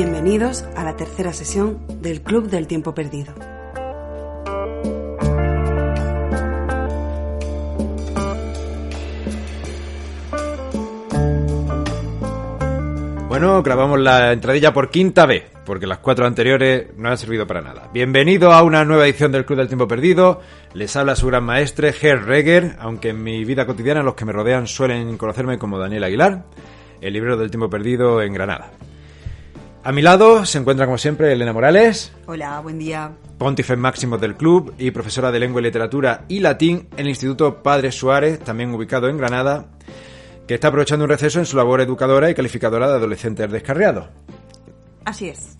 Bienvenidos a la tercera sesión del Club del Tiempo Perdido. Bueno, grabamos la entradilla por quinta vez, porque las 4 anteriores no han servido para nada. Bienvenido a una nueva edición del Club del Tiempo Perdido. Les habla su gran maestre, Ger Reger, aunque en mi vida cotidiana los que me rodean suelen conocerme como Daniel Aguilar, el librero del Tiempo Perdido en Granada. A mi lado se encuentra, como siempre, Elena Morales. Hola, buen día. Pontífice máximo del club y profesora de Lengua y Literatura y Latín en el Instituto Padre Suárez, también ubicado en Granada, que está aprovechando un receso en su labor educadora y calificadora de adolescentes descarriados. Así es.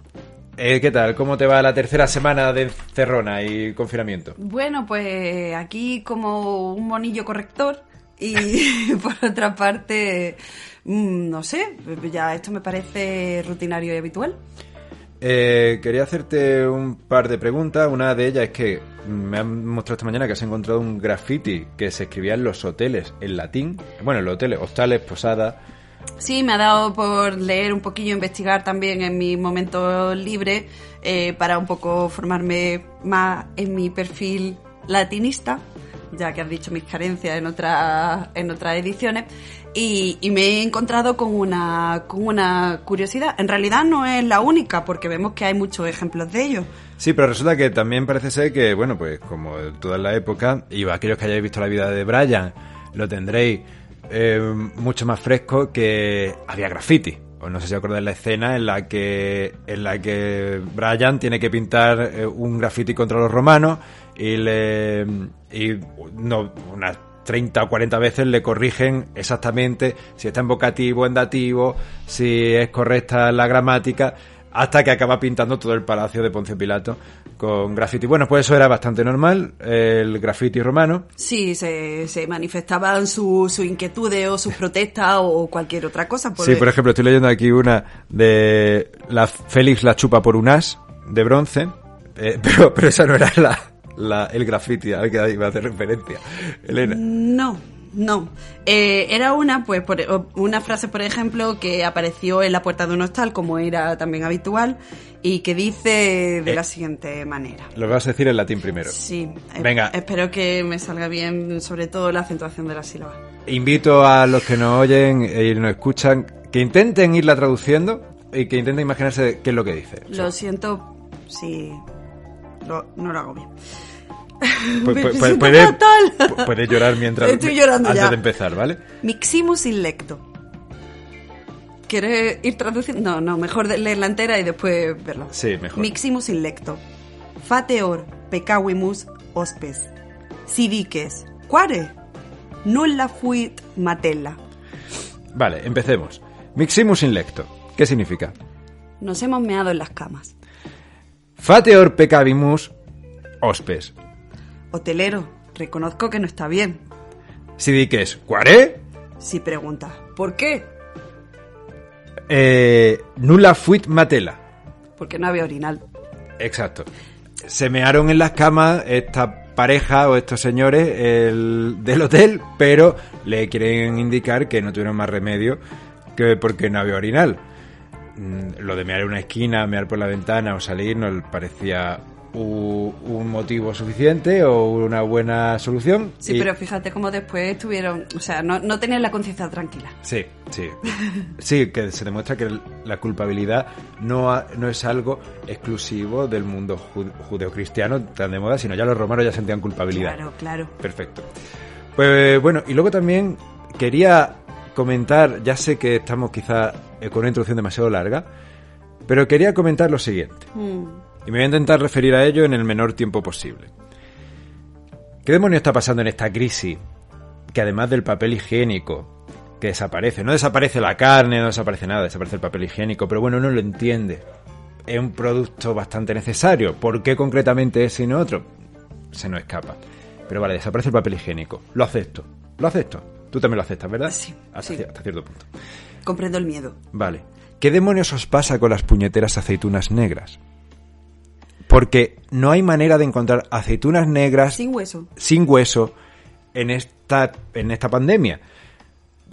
¿Qué tal? ¿Cómo te va la tercera semana de encerrona y confinamiento? Bueno, pues aquí como un monillo corrector y por otra parte, no sé, ya esto me parece rutinario y habitual. Quería hacerte un par de preguntas. Una de ellas es que me han mostrado esta mañana que has encontrado un graffiti que se escribía en los hoteles en latín. Bueno, en los hoteles, hostales, posadas. Sí, me ha dado por leer un poquillo, investigar también en mis momentos libres para un poco formarme más en mi perfil latinista, ya que has dicho mis carencias en otras ediciones. Y me he encontrado con una curiosidad. En realidad no es la única, porque vemos que hay muchos ejemplos de ello. Sí, pero resulta que también parece ser que, bueno, pues como toda la época, y aquellos que hayáis visto la vida de Brian, lo tendréis mucho más fresco, que había graffiti. O no sé si acordáis la escena en la que Brian tiene que pintar un graffiti contra los romanos y unas 30 o 40 veces le corrigen exactamente si está en vocativo, en dativo, si es correcta la gramática, hasta que acaba pintando todo el palacio de Poncio Pilato con graffiti. Bueno, pues eso era bastante normal, el graffiti romano. Sí, se manifestaban sus inquietudes o sus protestas o cualquier otra cosa. Sí, por ejemplo, estoy leyendo aquí una de la Félix la chupa por un as, de bronce, pero esa no era el graffiti al que iba a hacer referencia, Elena. No. Era una frase, por ejemplo, que apareció en la puerta de un hostal, como era también habitual, y que dice de la siguiente manera. Lo vas a decir en latín primero. Sí. Venga. Espero que me salga bien, sobre todo la acentuación de las sílabas. Invito a los que nos oyen y nos escuchan que intenten irla traduciendo y que intenten imaginarse qué es lo que dice. Lo siento si no lo hago bien. Puedes llorar mientras estoy llorando antes ya de empezar, ¿vale? Miximus in lecto. ¿Quieres ir traduciendo? No, mejor leer la entera y después verlo. Sí, mejor. Miximus in lecto. Fateor peccavimus hospes. Sidiques. Quare? Nulla fuit matella. Vale, empecemos. Miximus in lecto. ¿Qué significa? Nos hemos meado en las camas. Fateor peccavimus hospes. Hotelero, reconozco que no está bien. Si dices, ¿cuare? Si pregunta, ¿por qué? Nulla fuit matella. Porque no había orinal. Exacto. Se mearon en las camas esta pareja o estos señores del hotel, pero le quieren indicar que no tuvieron más remedio que porque no había orinal. Lo de mear en una esquina, mear por la ventana o salir no le parecía un motivo suficiente o una buena solución. Sí, pero fíjate cómo después estuvieron, o sea, no tenían la conciencia tranquila. Sí, que se demuestra que la culpabilidad no es algo exclusivo del mundo judeocristiano tan de moda, sino ya los romanos ya sentían culpabilidad. Claro. Perfecto. Pues bueno, y luego también quería comentar, ya sé que estamos quizá con una introducción demasiado larga, pero quería comentar lo siguiente. Y me voy a intentar referir a ello en el menor tiempo posible. ¿Qué demonios está pasando en esta crisis? Que además del papel higiénico, que desaparece. No desaparece la carne, no desaparece nada, desaparece el papel higiénico, pero bueno, uno lo entiende. Es un producto bastante necesario. ¿Por qué concretamente ese y no otro? Se nos escapa. Pero vale, desaparece el papel higiénico. Lo acepto. Tú también lo aceptas, ¿verdad? Sí. Hasta cierto punto. Comprendo el miedo. Vale. ¿Qué demonios os pasa con las puñeteras aceitunas negras? Porque no hay manera de encontrar aceitunas negras sin hueso en esta pandemia.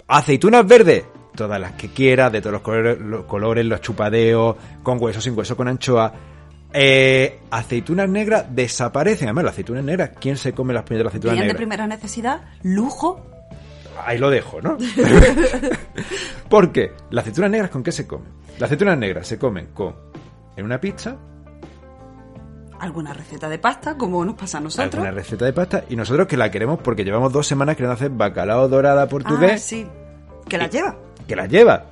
Aceitunas verdes todas las que quieras, de todos los colores, los chupadeos, con hueso, sin hueso, con anchoa. Aceitunas negras desaparecen. Además, las aceitunas negras, ¿quién se come las puñetas de aceitunas negras? De primera necesidad, lujo. Ahí lo dejo, ¿no? ¿Por qué? ¿Las aceitunas negras con qué se comen? Las aceitunas negras se comen en una pizza. Alguna receta de pasta, como nos pasa a nosotros. Alguna receta de pasta, y nosotros que la queremos porque llevamos 2 semanas queriendo hacer bacalao dorada portugués. Ah, sí. Que la lleva. Que la lleva.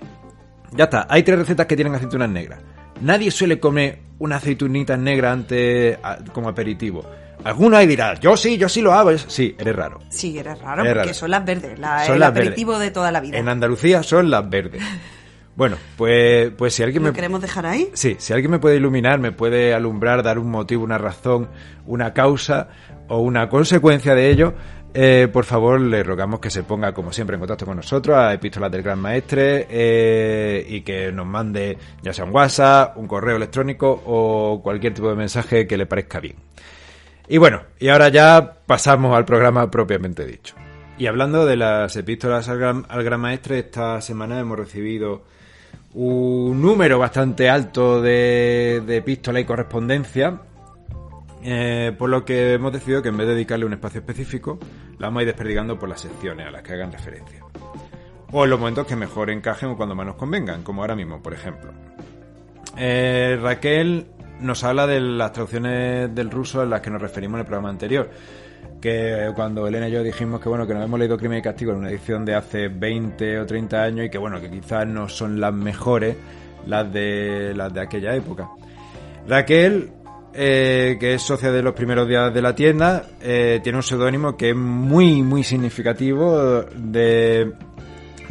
Ya está. Hay 3 recetas que tienen aceitunas negras. Nadie suele comer una aceitunita negra antes como aperitivo. Alguno ahí dirá, yo sí lo hago. Sí, eres raro. Sí, eres raro, porque raro. Son las verdes. Son el las aperitivo verdes. De toda la vida. En Andalucía son las verdes. Bueno, pues si alguien ¿Lo queremos dejar ahí? Sí, si alguien me puede iluminar, me puede alumbrar, dar un motivo, una razón, una causa o una consecuencia de ello, por favor, le rogamos que se ponga, como siempre, en contacto con nosotros a Epístolas del Gran Maestre y que nos mande ya sea un WhatsApp, un correo electrónico o cualquier tipo de mensaje que le parezca bien. Y bueno, y ahora ya pasamos al programa propiamente dicho. Y hablando de las Epístolas al Gran Maestre, esta semana hemos recibido un número bastante alto de epístolas y correspondencia, por lo que hemos decidido que en vez de dedicarle un espacio específico, la vamos a ir desperdigando por las secciones a las que hagan referencia. O en los momentos que mejor encajen o cuando más nos convengan, como ahora mismo, por ejemplo. Raquel nos habla de las traducciones del ruso a las que nos referimos en el programa anterior. Que cuando Elena y yo dijimos que bueno, que nos hemos leído Crimen y Castigo en una edición de hace 20 o 30 años y que bueno, que quizás no son las mejores las de aquella época. Raquel, que es socia de los primeros días de la tienda, tiene un seudónimo que es muy muy significativo de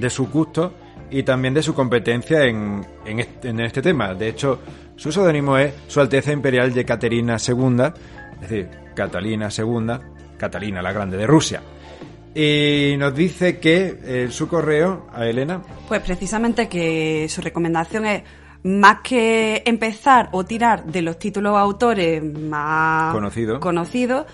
su gusto y también de su competencia en este tema. De hecho, su seudónimo es Su Alteza Imperial Yekaterina II, es decir, Catalina II, Catalina la Grande de Rusia. Y nos dice que su correo a Elena... Pues precisamente que su recomendación es, más que empezar o tirar de los títulos autores más conocidos,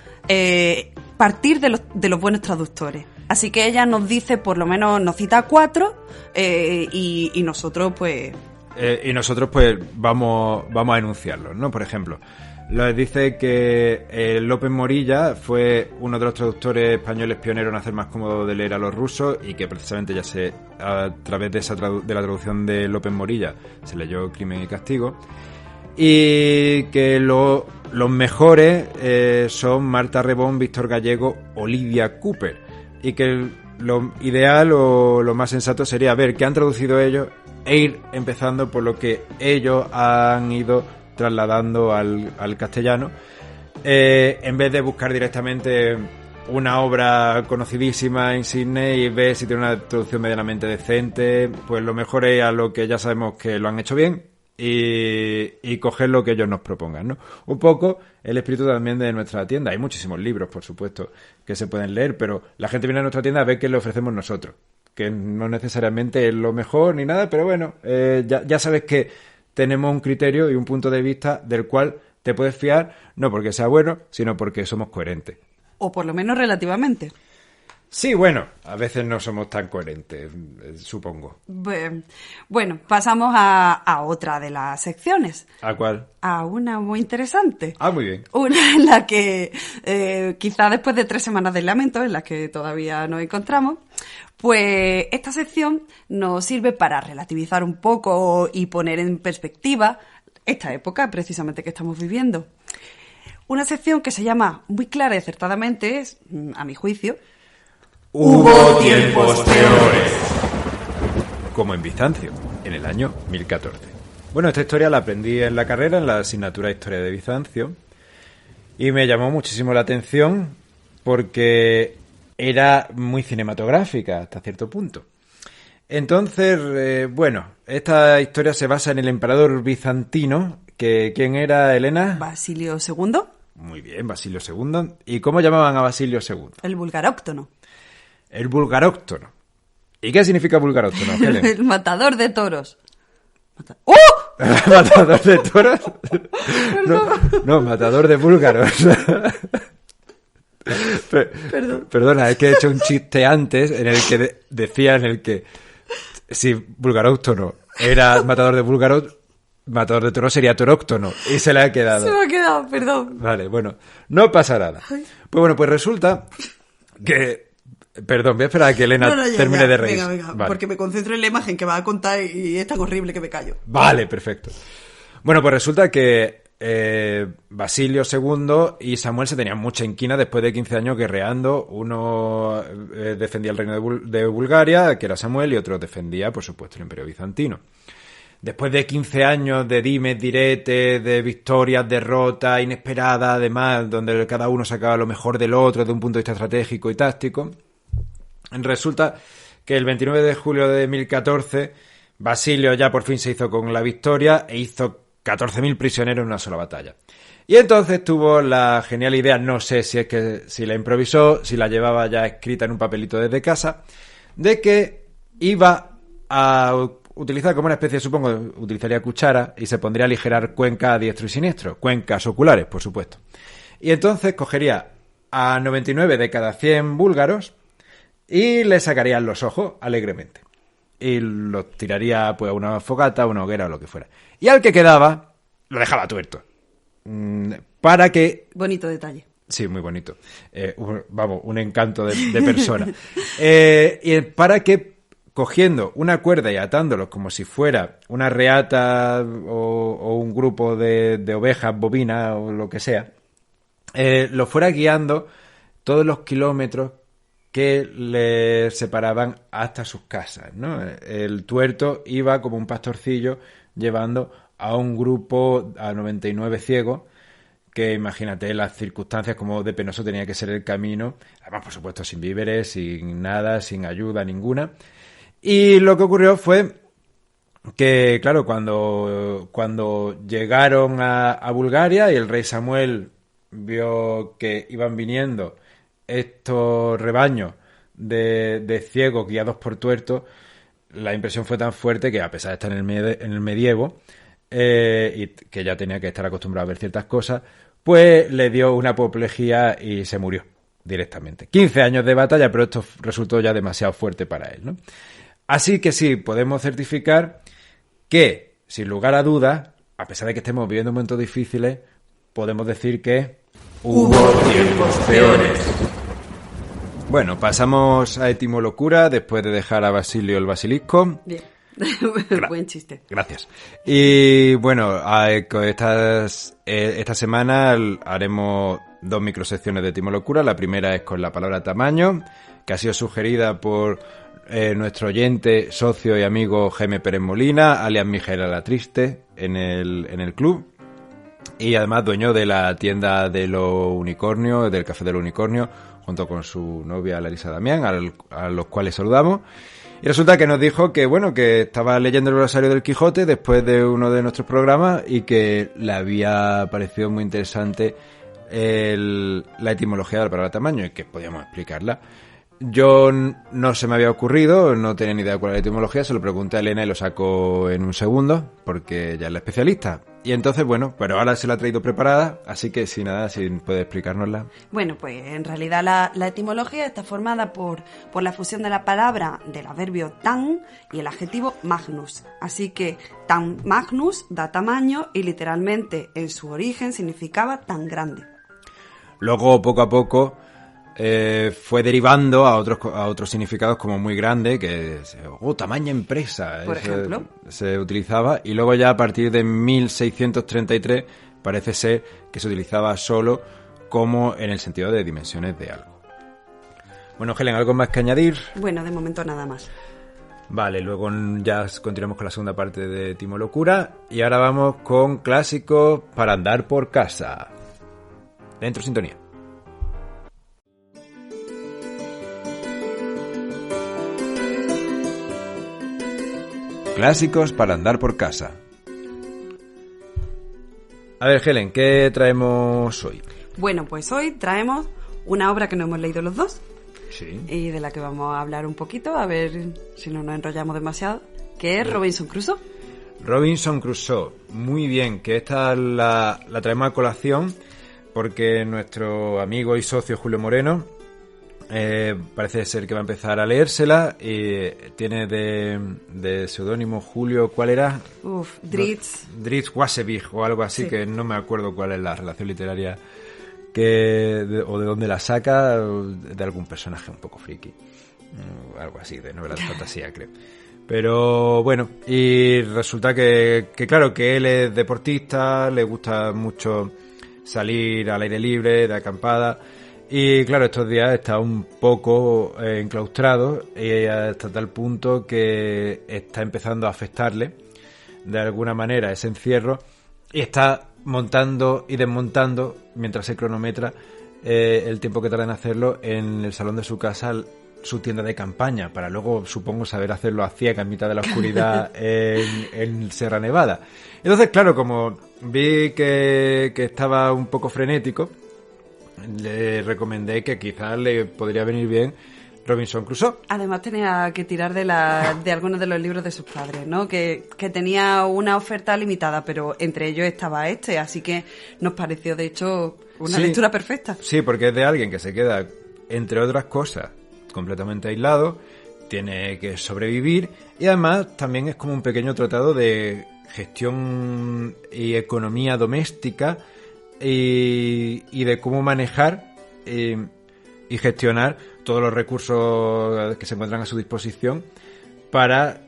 partir de los buenos traductores. Así que ella nos dice, por lo menos nos cita 4 y nosotros pues... vamos a enunciarlos, ¿no? Por ejemplo, les dice que López Morilla fue uno de los traductores españoles pioneros en hacer más cómodo de leer a los rusos y que precisamente a través de la traducción de López Morilla se leyó Crimen y Castigo, y que los mejores son Marta Rebón, Víctor Gallego, Olivia Cooper, y que lo ideal o lo más sensato sería ver qué han traducido ellos e ir empezando por lo que ellos han ido trasladando al castellano, en vez de buscar directamente una obra conocidísima, insigne, y ver si tiene una traducción medianamente decente. Pues lo mejor es a lo que ya sabemos que lo han hecho bien y coger lo que ellos nos propongan, ¿no? Un poco el espíritu también de nuestra tienda. Hay muchísimos libros, por supuesto, que se pueden leer, pero la gente viene a nuestra tienda a ver qué le ofrecemos nosotros, que no necesariamente es lo mejor ni nada, pero bueno, ya sabes que tenemos un criterio y un punto de vista del cual te puedes fiar, no porque sea bueno, sino porque somos coherentes. O por lo menos relativamente. Sí, bueno, a veces no somos tan coherentes, supongo. Bueno, pasamos a otra de las secciones. ¿A cuál? A una muy interesante. Ah, muy bien. Una en la que, quizá después de 3 semanas de lamento, en las que todavía nos encontramos, pues esta sección nos sirve para relativizar un poco y poner en perspectiva esta época precisamente que estamos viviendo. Una sección que se llama muy clara y acertadamente, a mi juicio, Hubo tiempos peores. Como en Bizancio, en el año 1014. Bueno, esta historia la aprendí en la carrera, en la asignatura de Historia de Bizancio, y me llamó muchísimo la atención porque era muy cinematográfica hasta cierto punto. Entonces, bueno, esta historia se basa en el emperador bizantino, que ¿quién era, Elena? Basilio II. Muy bien, Basilio II. ¿Y cómo llamaban a Basilio II? El vulgaróctono. El vulgaróctono. ¿Y qué significa vulgaróctono, Helen? El matador de toros. ¡Oh! ¿Matador de toros? No, matador de búlgaros. Perdona, es que he hecho un chiste antes en el que decía, en el que si Bulgaróctono era matador de búlgaros, matador de toros sería toróctono. Y se le ha quedado. Se me ha quedado, perdón. Vale, bueno, no pasa nada. Pues bueno, pues resulta que... Perdón, voy a esperar a que Elena termine de reír. Venga, vale. Porque me concentro en la imagen que va a contar y es tan horrible que me callo. Vale, perfecto. Bueno, pues resulta que Basilio II y Samuel se tenían mucha inquina después de 15 años guerreando. Uno defendía el reino de Bulgaria, que era Samuel, y otro defendía, por supuesto, el Imperio Bizantino. Después de 15 años de dimes, diretes, de victorias, derrotas inesperadas, además, donde cada uno sacaba lo mejor del otro desde un punto de vista estratégico y táctico, resulta que el 29 de julio de 1014 Basilio ya por fin se hizo con la victoria e hizo 14.000 prisioneros en una sola batalla. Y entonces tuvo la genial idea, no sé si la improvisó, si la llevaba ya escrita en un papelito desde casa, de que iba a utilizar como una especie, supongo, utilizaría cuchara y se pondría a aligerar cuencas a diestro y siniestro, cuencas oculares, por supuesto. Y entonces cogería a 99 de cada 100 búlgaros y le sacarían los ojos alegremente. Y los tiraría pues a una fogata, a una hoguera o lo que fuera. Y al que quedaba, lo dejaba tuerto. Para que... Bonito detalle. Sí, muy bonito. Un encanto de persona. Y para que, cogiendo una cuerda y atándolos como si fuera una reata o un grupo de ovejas, bovinas o lo que sea, los fuera guiando todos los kilómetros que le separaban hasta sus casas, ¿no? El tuerto iba como un pastorcillo llevando a un grupo, a 99 ciegos, que imagínate las circunstancias como de penoso tenía que ser el camino, además por supuesto sin víveres, sin nada, sin ayuda ninguna. Y lo que ocurrió fue que, claro, cuando llegaron a Bulgaria y el rey Samuel vio que iban viniendo estos rebaños de ciegos guiados por tuertos, la impresión fue tan fuerte que, a pesar de estar en el medievo, y que ya tenía que estar acostumbrado a ver ciertas cosas, pues le dio una apoplejía y se murió directamente. 15 años de batalla, pero esto resultó ya demasiado fuerte para él, ¿no? Así que sí, podemos certificar que, sin lugar a dudas, a pesar de que estemos viviendo momentos difíciles, podemos decir que hubo tiempos peores. Bueno, pasamos a Etimolocura después de dejar a Basilio el basilisco. Bien. Buen chiste. Gracias. Y bueno, esta semana haremos 2 microsecciones de Etimolocura. La primera es con la palabra tamaño, que ha sido sugerida por nuestro oyente, socio y amigo Jaime Pérez Molina, alias Mijaela la Triste, en el club. Y además dueño de la tienda de los unicornios, del Café del Unicornio, junto con su novia Larisa Damián, a los cuales saludamos. Y resulta que nos dijo que, bueno, que estaba leyendo el glosario del Quijote después de uno de nuestros programas y que le había parecido muy interesante la etimología de la palabra tamaño y que podíamos explicarla. Yo no se me había ocurrido, no tenía ni idea de cuál era la etimología, se lo pregunté a Elena y lo sacó en un segundo, porque ella es la especialista. Y entonces, bueno, pero ahora se la ha traído preparada, así que si puede explicárnosla. Bueno, pues en realidad la etimología está formada por la fusión de la palabra del adverbio tan y el adjetivo magnus. Así que tan magnus da tamaño y literalmente en su origen significaba tan grande. Luego, poco a poco, fue derivando a otros significados como muy grande, que tamaña empresa, por ejemplo, se utilizaba, y luego ya a partir de 1633 parece ser que se utilizaba solo como en el sentido de dimensiones de algo. Bueno, Helen, ¿algo más que añadir? Bueno, de momento nada más. Vale, luego ya continuamos con la segunda parte de Etimolocura y ahora vamos con clásicos para andar por casa. Dentro sintonía. Clásicos para andar por casa. A ver, Helen, ¿qué traemos hoy? Bueno, pues hoy traemos una obra que no hemos leído los dos. Sí. Y de la que vamos a hablar un poquito, a ver si no nos enrollamos demasiado, que es Robinson Crusoe. Robinson Crusoe, muy bien, que esta la traemos a colación porque nuestro amigo y socio Julio Moreno Parece ser que va a empezar a leérsela y tiene de seudónimo Julio, ¿cuál era? Dritz Wasevich o algo así, sí. Que no me acuerdo cuál es la relación literaria o de dónde la saca, de algún personaje un poco friki, algo así, de novela de fantasía, creo. Pero bueno, y resulta que claro, que él es deportista, le gusta mucho salir al aire libre, de acampada. Y claro, estos días está un poco enclaustrado hasta tal punto que está empezando a afectarle de alguna manera ese encierro y está montando y desmontando, mientras se cronometra el tiempo que tarda en hacerlo, en el salón de su casa, su tienda de campaña, para luego, supongo, saber hacerlo a ciegas en mitad de la oscuridad en Sierra Nevada. Entonces, claro, como vi que estaba un poco frenético, le recomendé que quizás le podría venir bien Robinson Crusoe. Además tenía que tirar de algunos de los libros de sus padres, ¿no? Que tenía una oferta limitada, pero entre ellos estaba así que nos pareció, de hecho, una lectura perfecta. Sí, porque es de alguien que se queda, entre otras cosas, completamente aislado, tiene que sobrevivir y además también es como un pequeño tratado de gestión y economía doméstica y de cómo manejar y gestionar todos los recursos que se encuentran a su disposición para,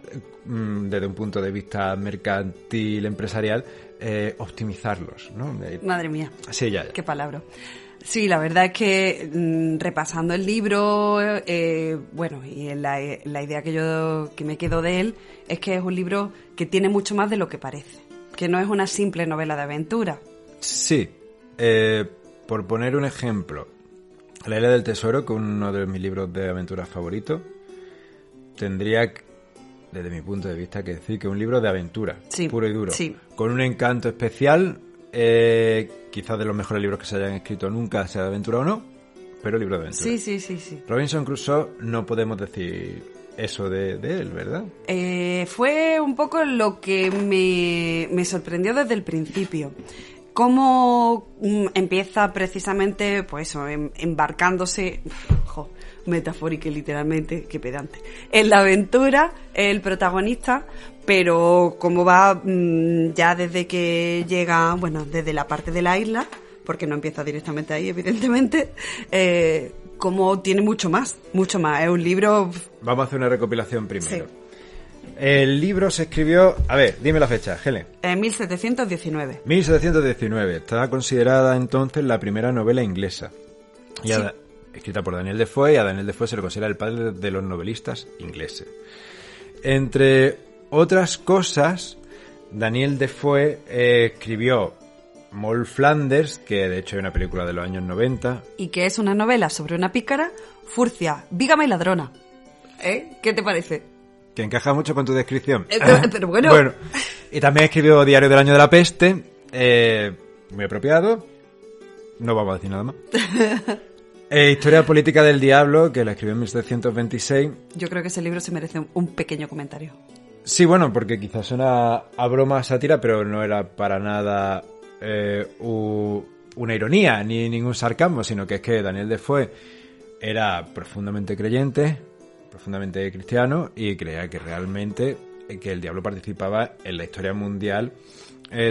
desde un punto de vista mercantil, empresarial, optimizarlos, ¿no? Madre mía. Sí, ya. Qué palabra. Sí, la verdad es que repasando el libro, bueno, y la idea que me quedo de él es que es un libro que tiene mucho más de lo que parece, que no es una simple novela de aventura. Sí. Por poner un ejemplo, La Isla del Tesoro, que es uno de mis libros de aventuras favoritos, tendría, desde mi punto de vista, que decir que es un libro de aventura, sí, puro y duro, sí. Con un encanto especial, quizás de los mejores libros que se hayan escrito nunca, sea de aventura o no, pero libro de aventura. Sí. Robinson Crusoe, no podemos decir eso de él, ¿verdad? Fue un poco lo que me sorprendió desde el principio. Cómo empieza precisamente, pues eso, embarcándose, metafórica y literalmente, qué pedante, en la aventura, el protagonista, pero cómo va ya desde que llega, bueno, desde la parte de la isla, porque no empieza directamente ahí, evidentemente, cómo tiene mucho más, es un libro... Vamos a hacer una recopilación primero. Sí. El libro se escribió... A ver, dime la fecha, Helen. En 1719. 1719. Estaba considerada entonces la primera novela inglesa. Sí. Escrita por Daniel Defoe, y a Daniel Defoe se le considera el padre de los novelistas ingleses. Entre otras cosas, Daniel Defoe escribió Moll Flanders, que de hecho hay una película de los años 90. Y que es una novela sobre una pícara, furcia, vígama y ladrona. ¿Qué te parece? Que encaja mucho con tu descripción. Pero bueno. Y también escribió Diario del Año de la Peste, muy apropiado. No vamos a decir nada más. Historia política del diablo, que la escribió en 1726. Yo creo que ese libro se merece un pequeño comentario. Sí, bueno, porque quizás suena a broma, sátira, pero no era para nada una ironía ni ningún sarcasmo, sino que es que Daniel Defoe era profundamente creyente, profundamente cristiano, y creía que realmente que el diablo participaba en la historia mundial,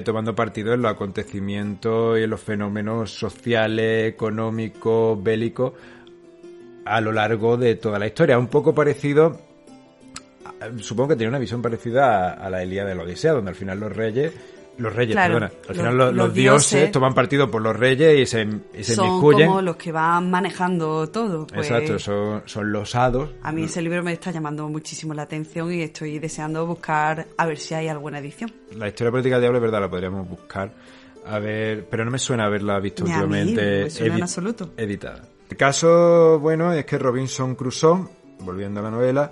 tomando partido en los acontecimientos y en los fenómenos sociales, económicos, bélicos a lo largo de toda la historia. Un poco parecido, supongo que tenía una visión parecida a la Ilíada de la Odisea, donde al final los reyes, claro, al final los dioses toman partido por los reyes y se inmiscuyen. Son como los que van manejando todo. Pues, exacto, son los hados. A mí ese libro me está llamando muchísimo la atención y estoy deseando buscar a ver si hay alguna edición. La historia política del diablo, es verdad, la podríamos buscar. A ver, pero no me suena haberla visto últimamente. No me suena en absoluto. Editada. El caso, bueno, es que Robinson Crusoe, volviendo a la novela,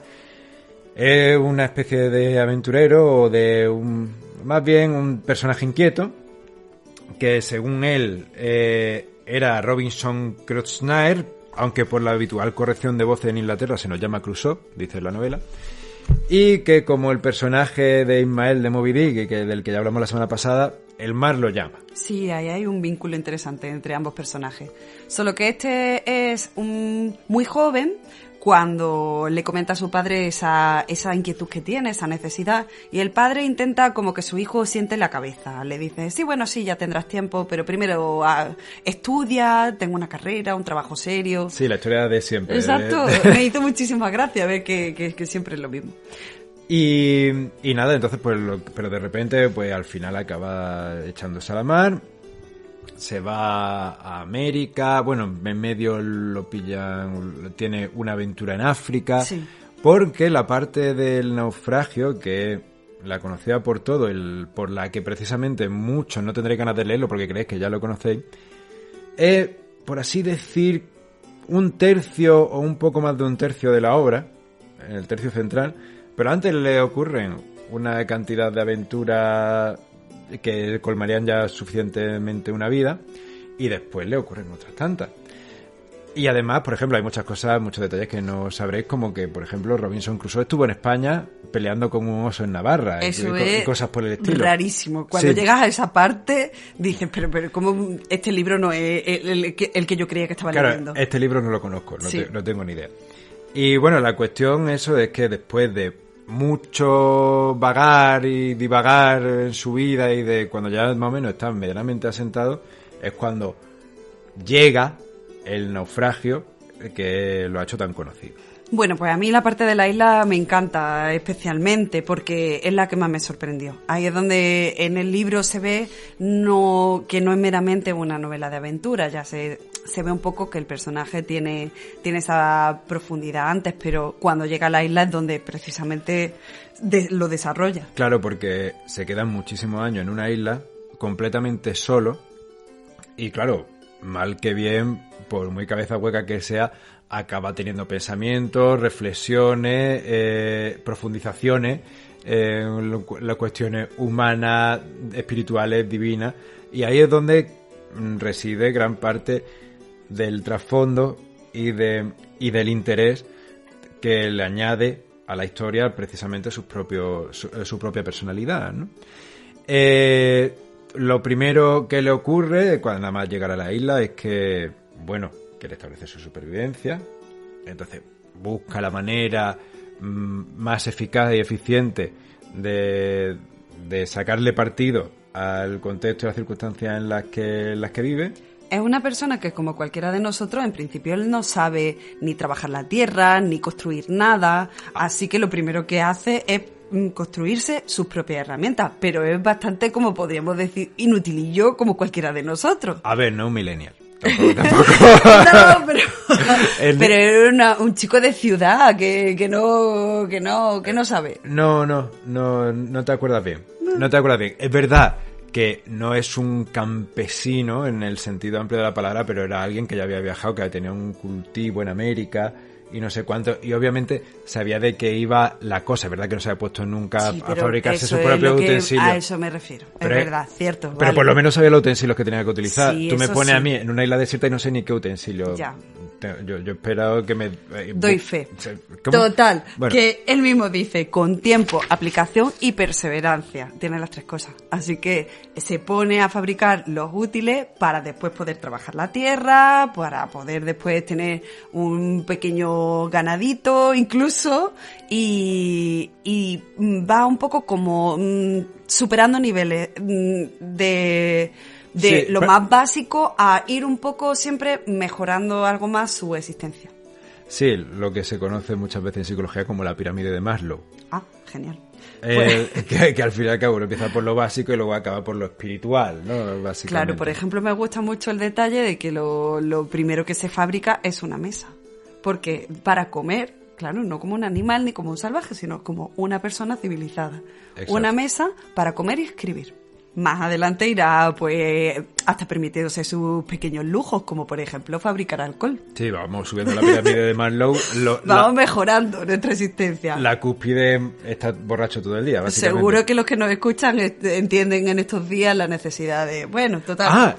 es una especie de aventurero o de más bien un personaje inquieto que, según él, era Robinson Crusoe, aunque por la habitual corrección de voz en Inglaterra se nos llama Crusoe, dice la novela, y que, como el personaje de Ismael de Moby Dick, del que ya hablamos la semana pasada, el mar lo llama. Sí, ahí hay un vínculo interesante entre ambos personajes. Solo que este es muy joven cuando le comenta a su padre esa inquietud que tiene, esa necesidad, y el padre intenta como que su hijo siente la cabeza. Le dice, sí, bueno, sí, ya tendrás tiempo, pero primero estudia, tengo una carrera, un trabajo serio. Sí, la historia de siempre. Exacto, me hizo muchísimas gracias ver que siempre es lo mismo. Y nada, entonces pues pero de repente pues al final acaba echándose a la mar, se va a América, bueno, en medio lo pillan, tiene una aventura en África, sí. Porque la parte del naufragio, que la conocía por todo, por la que precisamente muchos no tendréis ganas de leerlo porque creéis que ya lo conocéis, es, por así decir, un tercio o un poco más de un tercio de la obra, el tercio central. Pero antes le ocurren una cantidad de aventuras que colmarían ya suficientemente una vida y después le ocurren otras tantas. Y además, por ejemplo, hay muchas cosas, muchos detalles que no sabréis, como que, por ejemplo, Robinson Crusoe estuvo en España peleando con un oso en Navarra y cosas por el estilo. Rarísimo. Cuando llegas a esa parte, dices, pero ¿cómo este libro no es el que yo creía que estaba leyendo? Este libro no lo conozco, no tengo ni idea. Y bueno, la cuestión eso es que después de mucho vagar y divagar en su vida y de cuando ya más o menos está medianamente asentado, es cuando llega el naufragio que lo ha hecho tan conocido. Bueno, pues a mí la parte de la isla me encanta especialmente porque es la que más me sorprendió. Ahí es donde en el libro se ve que no es meramente una novela de aventura, ya se ve un poco que el personaje tiene esa profundidad antes, pero cuando llega a la isla es donde precisamente lo desarrolla. Claro, porque se quedan muchísimos años en una isla completamente solo y claro, mal que bien, por muy cabeza hueca que sea, acaba teniendo pensamientos, reflexiones, profundizaciones en las cuestiones humanas, espirituales, divinas, y ahí es donde reside gran parte del trasfondo y del interés que le añade a la historia precisamente su propia personalidad, ¿no? Lo primero que le ocurre cuando nada más llegar a la isla es que, bueno, quiere establecer su supervivencia, entonces busca la manera más eficaz y eficiente de sacarle partido al contexto y las circunstancias en las que vive. Es una persona que, como cualquiera de nosotros, en principio él no sabe ni trabajar la tierra, ni construir nada, así que lo primero que hace es construirse sus propias herramientas, pero es bastante, como podríamos decir, inutilillo como cualquiera de nosotros. A ver, no un millennial. Tampoco. No, pero era un chico de ciudad que no sabe. No te acuerdas bien. No te acuerdas bien. Es verdad que no es un campesino en el sentido amplio de la palabra, pero era alguien que ya había viajado, que tenía un cultivo en América y no sé cuánto, y obviamente sabía de qué iba la cosa, es verdad que no se había puesto nunca a fabricarse sus propios utensilios. A eso me refiero, pero es verdad, cierto. Pero vale. Por lo menos sabía los utensilios que tenía que utilizar. Sí, tú me pones a mí en una isla desierta y no sé ni qué utensilio. Ya. Yo espero que me... Doy fe. ¿Cómo? Total, bueno. Que él mismo dice, con tiempo, aplicación y perseverancia. Tiene las tres cosas. Así que se pone a fabricar los útiles para después poder trabajar la tierra, para poder después tener un pequeño ganadito incluso, y va un poco como superando niveles de sí, lo más básico a ir un poco siempre mejorando algo más su existencia. Sí, lo que se conoce muchas veces en psicología como la pirámide de Maslow. Ah, genial. Que al fin y al cabo empieza por lo básico y luego acaba por lo espiritual, ¿no? Básicamente. Claro, por ejemplo, me gusta mucho el detalle de que lo primero que se fabrica es una mesa. Porque para comer, claro, no como un animal ni como un salvaje, sino como una persona civilizada. Exacto. Una mesa para comer y escribir. Más adelante irá, pues, hasta permitiéndose sus pequeños lujos, como por ejemplo fabricar alcohol. Sí, vamos subiendo la pirámide de Maslow. Vamos mejorando nuestra existencia. La cúspide está borracho todo el día, básicamente. Seguro que los que nos escuchan entienden en estos días la necesidad de... Bueno, total... Ah,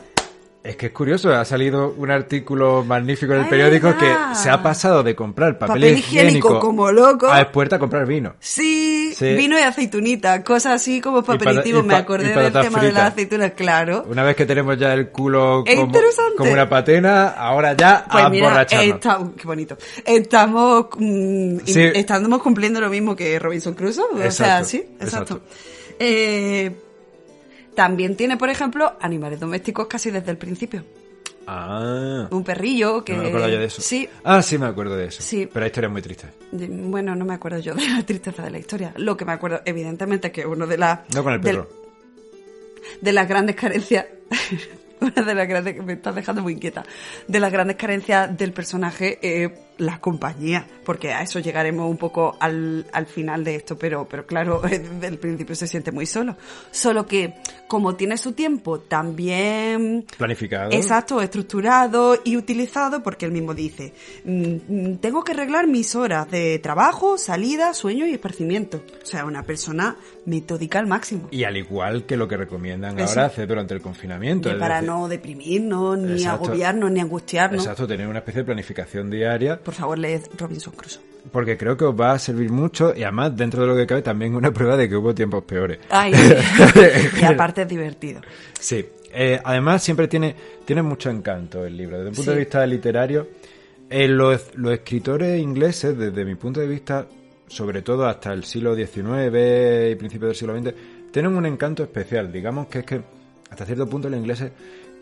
es que es curioso, ha salido un artículo magnífico en el periódico que se ha pasado de comprar papel higiénico como loco a expuerta a comprar vino. Sí, vino y aceitunita, cosas así como para aperitivo. Me acordé del tema de las aceitunas, claro. Una vez que tenemos ya el culo como una patena, ahora ya pues a emborracharnos. Qué bonito. Estamos cumpliendo lo mismo que Robinson Crusoe. Exacto, o sea, sí, exacto. También tiene, por ejemplo, animales domésticos casi desde el principio. Un perrillo que... No me acuerdo yo de eso. Sí. Sí me acuerdo de eso. Sí. Pero la historia es muy triste. Bueno, no me acuerdo yo de la tristeza de la historia. Lo que me acuerdo, evidentemente, es que uno de las... No con el perro. De las grandes carencias... Una de las grandes... Me estás dejando muy inquieta. De las grandes carencias del personaje, la compañía. Porque a eso llegaremos un poco al final de esto. Pero claro, desde el principio se siente muy solo. Solo que, como tiene su tiempo también... Planificado. Exacto, estructurado y utilizado, porque él mismo dice, tengo que arreglar mis horas de trabajo, salida, sueño y esparcimiento. O sea, una persona metódica al máximo. Y al igual que lo que recomiendan ahora hacer durante el confinamiento. Para no deprimirnos, ni agobiarnos, ni angustiarnos. Exacto, tener una especie de planificación diaria. Por favor, leed Robinson Crusoe. Porque creo que os va a servir mucho y además, dentro de lo que cabe, también una prueba de que hubo tiempos peores. Ay, y aparte es divertido. Sí. Además, siempre tiene mucho encanto el libro. Desde un punto de vista literario, los escritores ingleses, desde mi punto de vista, sobre todo hasta el siglo XIX y principios del siglo XX, tienen un encanto especial. Digamos que es que hasta cierto punto los ingleses,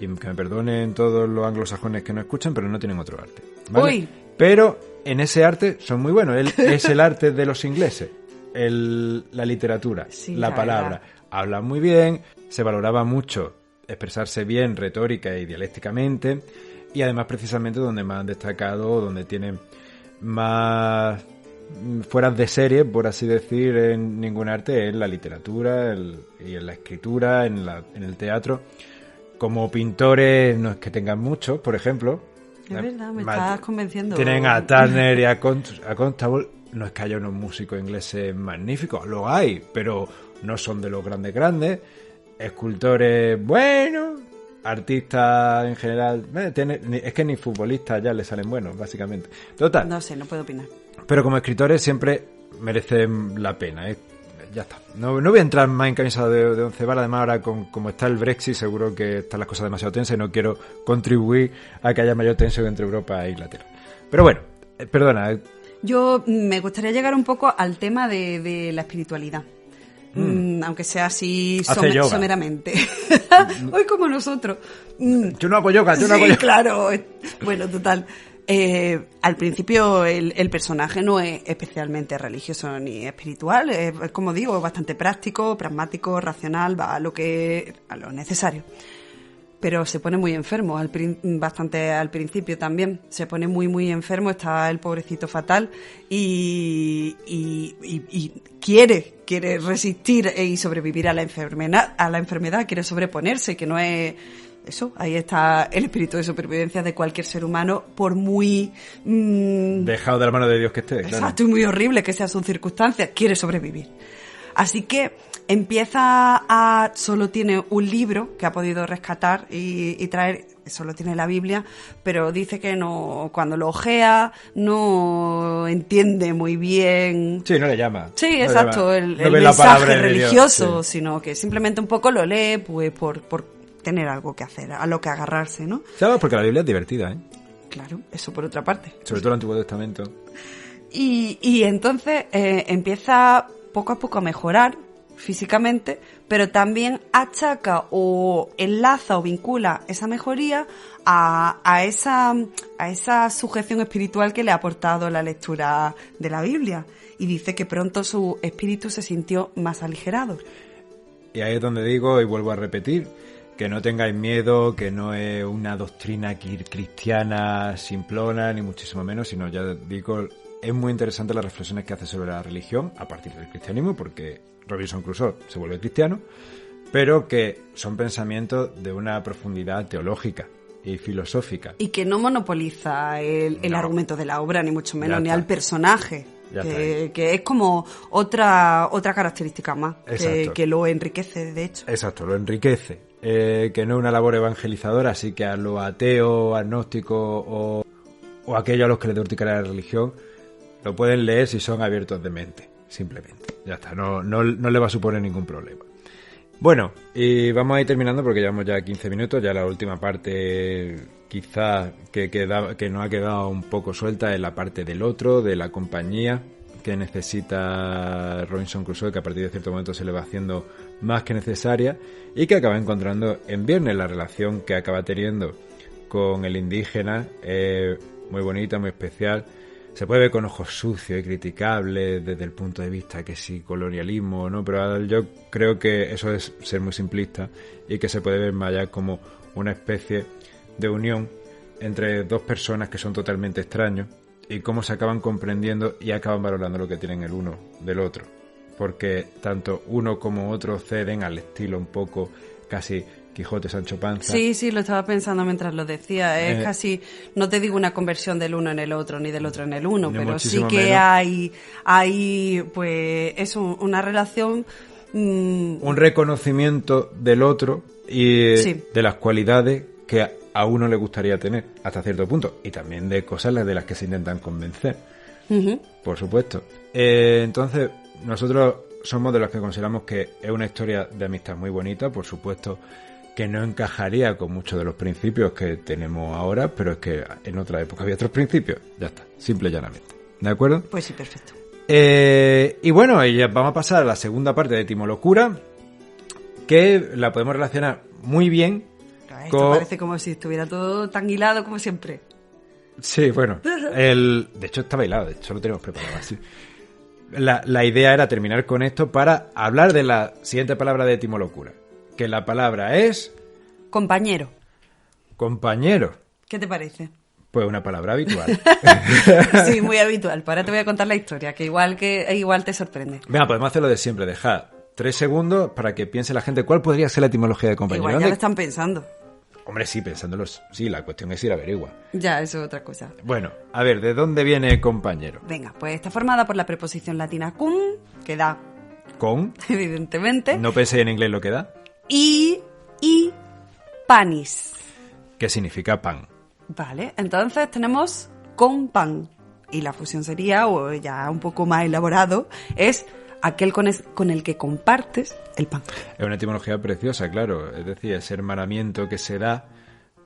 y que me perdonen todos los anglosajones que no escuchan, pero no tienen otro arte, ¿vale? Uy. Pero en ese arte son muy buenos. Es el arte de los ingleses, la literatura, la palabra. Verdad. Hablan muy bien, se valoraba mucho expresarse bien retórica y dialécticamente, y además precisamente donde más han destacado, donde tienen más fueras de serie, por así decir, en ningún arte, es la literatura y en la escritura, en el teatro. Como pintores no es que tengan muchos, por ejemplo. Es verdad, me estás convenciendo. Tienen a Turner y a Constable. No es que haya unos músicos ingleses magníficos, lo hay, pero no son de los grandes. Escultores buenos, artistas en general. Es que ni futbolistas ya le salen buenos, básicamente. Total. No sé, no puedo opinar. Pero como escritores siempre merecen la pena, ya está. No voy a entrar más en camisa de once varas. Además ahora como está el Brexit seguro que están las cosas demasiado tensas y no quiero contribuir a que haya mayor tensión entre Europa e Inglaterra. Pero bueno, perdona. Yo me gustaría llegar un poco al tema de la espiritualidad. Aunque sea así someramente. Hoy como nosotros. Yo no hago yoga, yo no hago yoga. Claro. Bueno, total. Al principio el personaje no es especialmente religioso ni espiritual, es, como digo, es bastante práctico, pragmático, racional, va a lo necesario. Pero se pone muy enfermo, bastante al principio también. Se pone muy, muy enfermo, está el pobrecito fatal y quiere resistir y sobrevivir a la enfermedad, quiere sobreponerse, que no es... Eso, ahí está el espíritu de supervivencia de cualquier ser humano, por muy... dejado de la mano de Dios que esté. Exacto, claro. Y muy horrible que sea su circunstancia, quiere sobrevivir. Así que empieza solo tiene un libro que ha podido rescatar y traer, solo tiene la Biblia, pero dice que no, cuando lo ojea no entiende muy bien. Sí, no le llama. Sí, no exacto, el mensaje religioso, Dios, sí. Sino que simplemente un poco lo lee pues por tener algo que hacer, a lo que agarrarse, ¿no? Claro, porque la Biblia es divertida, ¿eh? Claro, eso por otra parte. Sobre todo el Antiguo Testamento. Y entonces empieza poco a poco a mejorar físicamente, pero también achaca o enlaza o vincula esa mejoría a esa sujeción espiritual que le ha aportado la lectura de la Biblia. Y dice que pronto su espíritu se sintió más aligerado. Y ahí es donde digo, y vuelvo a repetir, que no tengáis miedo, que no es una doctrina cristiana simplona, ni muchísimo menos, sino, ya digo, es muy interesante las reflexiones que hace sobre la religión a partir del cristianismo, porque Robinson Crusoe se vuelve cristiano, pero que son pensamientos de una profundidad teológica y filosófica. Y que no monopoliza el argumento de la obra, ni mucho menos, ni al personaje. Que es como otra característica más que lo enriquece, de hecho. Exacto, lo enriquece. Que no es una labor evangelizadora, así que a los ateos, agnósticos o aquellos a los que les urticaria la religión lo pueden leer si son abiertos de mente. simplemente. Ya está, no le va a suponer ningún problema. Bueno, y vamos a ir terminando porque llevamos ya 15 minutos, ya la última parte quizás que nos ha quedado un poco suelta es la parte del otro, de la compañía que necesita Robinson Crusoe, que a partir de cierto momento se le va haciendo más que necesaria y que acaba encontrando en Viernes. La relación que acaba teniendo con el indígena es muy bonita, muy especial. Se puede ver con ojos sucios y criticables desde el punto de vista que si colonialismo o no, pero yo creo que eso es ser muy simplista y que se puede ver más allá como una especie de unión entre dos personas que son totalmente extraños y cómo se acaban comprendiendo y acaban valorando lo que tienen el uno del otro. Porque tanto uno como otro ceden al estilo un poco casi Quijote, Sancho Panza. Sí, lo estaba pensando mientras lo decía. Es casi, no te digo una conversión del uno en el otro, ni del otro en el uno, pero sí que hay, pues, es una relación... un reconocimiento del otro y de las cualidades que a uno le gustaría tener, hasta cierto punto. Y también de cosas de las que se intentan convencer. Uh-huh. Por supuesto. Entonces, nosotros somos de los que consideramos que es una historia de amistad muy bonita, por supuesto que no encajaría con muchos de los principios que tenemos ahora, pero es que en otra época había otros principios. Ya está, simple y llanamente. ¿De acuerdo? Pues sí, perfecto. Y bueno, ya vamos a pasar a la segunda parte de Etimolocura, que la podemos relacionar muy bien Esto parece como si estuviera todo tan hilado como siempre. Sí, bueno, de hecho está bailado, de hecho lo tenemos preparado así. La idea era terminar con esto para hablar de la siguiente palabra de Etimolocura, que la palabra es... Compañero. Compañero. ¿Qué te parece? Pues una palabra habitual. Sí, muy habitual. Ahora te voy a contar la historia, que igual te sorprende. Venga, podemos hacer lo de siempre, dejar 3 segundos para que piense la gente cuál podría ser la etimología de compañero. Igual ya lo están pensando. Hombre, sí, pensándolo, sí, la cuestión es ir a averiguar. Ya, eso es otra cosa. Bueno, a ver, ¿de dónde viene compañero? Venga, pues está formada por la preposición latina cum, que da... Con. Evidentemente. No pensé en inglés lo que da. Y panis. ¿Qué significa pan? Vale, entonces tenemos con pan. Y la fusión sería, o ya un poco más elaborado, es aquel con el que compartes el pan. Es una etimología preciosa, claro. Es decir, ese hermanamiento que se da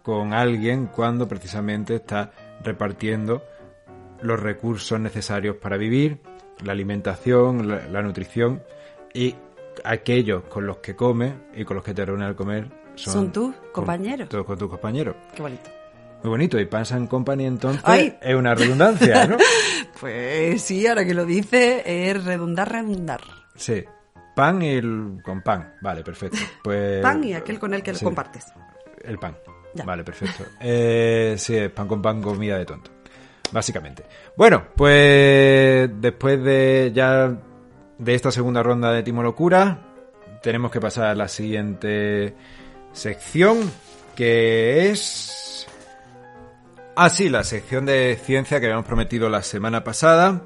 con alguien cuando precisamente está repartiendo los recursos necesarios para vivir, la alimentación, la nutrición, y aquellos con los que comes y con los que te reúnes al comer son tus compañeros. Con tus compañeros. Qué bonito. Muy bonito. Y Pans and Company, entonces, ¡ay! Es una redundancia, ¿no? Pues sí, ahora que lo dice, es redundar. Sí. Pan y con pan. Vale, perfecto. Pues pan y aquel con el que lo compartes. El pan. Ya. Vale, perfecto. Sí, es pan con pan, comida de tonto. Básicamente. Bueno, pues después de esta segunda ronda de Etimolocura, tenemos que pasar a la siguiente sección, que es... la sección de ciencia que habíamos prometido la semana pasada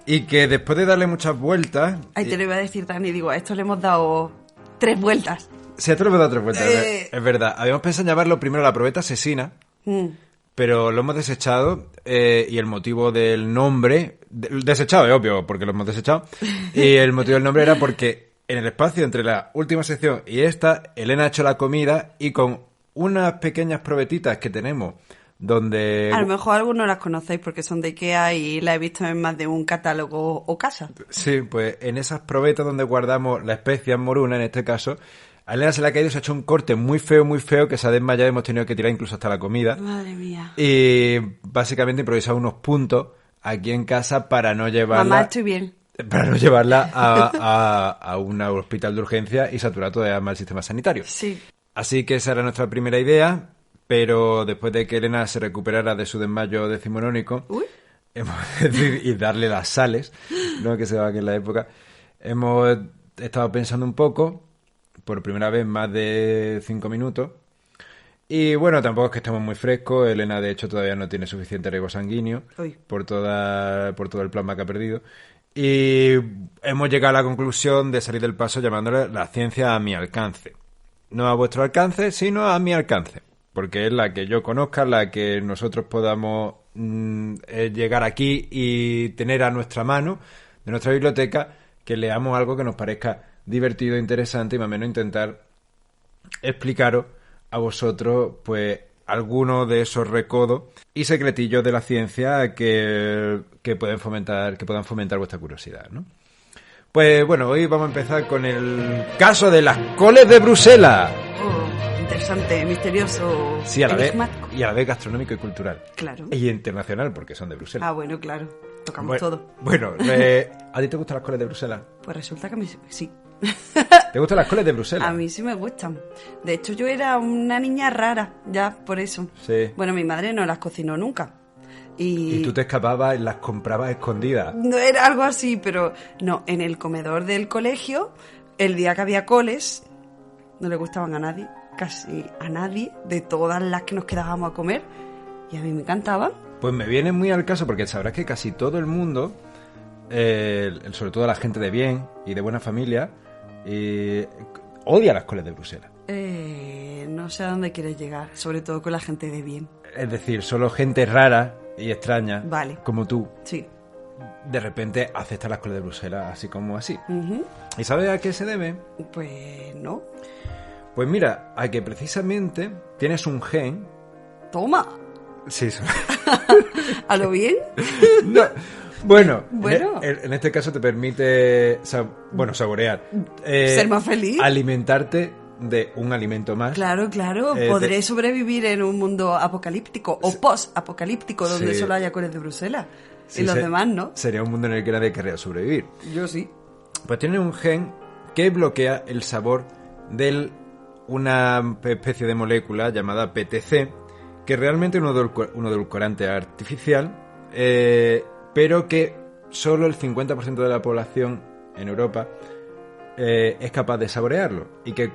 y que después de darle muchas vueltas... Ahí te lo iba a decir, Dani, digo, a esto le hemos dado 3 vueltas. Sí, a esto le hemos dado 3 vueltas, es verdad. Habíamos pensado en llamarlo primero la probeta asesina, pero lo hemos desechado y el motivo del nombre... Desechado, es obvio, porque lo hemos desechado. Y el motivo del nombre era porque en el espacio entre la última sección y esta, Elena ha hecho la comida y con unas pequeñas probetitas que tenemos donde... A lo mejor algunos las conocéis porque son de Ikea y la he visto en más de un catálogo o casa. Sí, pues en esas probetas donde guardamos la especia moruna, en este caso, a Elena se le ha caído y se ha hecho un corte muy feo, que se ha desmayado y hemos tenido que tirar incluso hasta la comida. Madre mía. Y básicamente improvisado unos puntos aquí en casa para no llevarla... Mamá, estoy bien. Para no llevarla a un hospital de urgencia y saturar todavía más el sistema sanitario. Sí. Así que esa era nuestra primera idea, pero después de que Elena se recuperara de su desmayo decimonónico y darle las sales, ¿no?, que se daba aquí en la época, hemos estado pensando un poco, por primera vez más de 5 minutos, y bueno, tampoco es que estemos muy frescos. Elena, de hecho, todavía no tiene suficiente riego sanguíneo por todo el plasma que ha perdido. Y hemos llegado a la conclusión de salir del paso llamándole la ciencia a mi alcance. No a vuestro alcance, sino a mi alcance. Porque es la que yo conozca, la que nosotros podamos llegar aquí y tener a nuestra mano de nuestra biblioteca, que leamos algo que nos parezca divertido, interesante y más o menos intentar explicaros a vosotros, pues, algunos de esos recodos y secretillos de la ciencia que puedan fomentar vuestra curiosidad, ¿no? Pues bueno, hoy vamos a empezar con el caso de las coles de Bruselas. Oh, interesante, misterioso, sí, enigmático. Y a la vez gastronómico y cultural. Claro. Y internacional, porque son de Bruselas. Ah, bueno, claro. Tocamos todo. Bueno, ¿a ti te gustan las coles de Bruselas? Pues resulta que sí. ¿Te gustan las coles de Bruselas? A mí sí me gustan. De hecho, yo era una niña rara, ya, por eso. Sí. Bueno, mi madre no las cocinó nunca. Y tú te escapabas y las comprabas escondidas. No era algo así, pero no, en el comedor del colegio, el día que había coles, no le gustaban a nadie, casi a nadie, de todas las que nos quedábamos a comer, y a mí me encantaban. Pues me viene muy al caso, porque sabrás que casi todo el mundo, sobre todo la gente de bien y de buena familia, odia las coles de Bruselas. No sé a dónde quieres llegar, sobre todo con la gente de bien. Es decir, solo gente rara y extraña, vale, como tú, sí, de repente acepta las coles de Bruselas así como así. Uh-huh. ¿Y sabes a qué se debe? Pues no. Pues mira, a que precisamente tienes un gen... ¡Toma! Sí. ¿A lo bien? No. Bueno. En este caso te permite saborear. Ser más feliz. Alimentarte de un alimento más. Claro. Podré sobrevivir en un mundo apocalíptico o post-apocalíptico donde solo haya coles de Bruselas. Y los demás no. Sería un mundo en el que nadie querría sobrevivir. Yo sí. Pues tiene un gen que bloquea el sabor de una especie de molécula llamada PTC, que realmente es un edulcorante artificial, pero que solo el 50% de la población en Europa es capaz de saborearlo, y que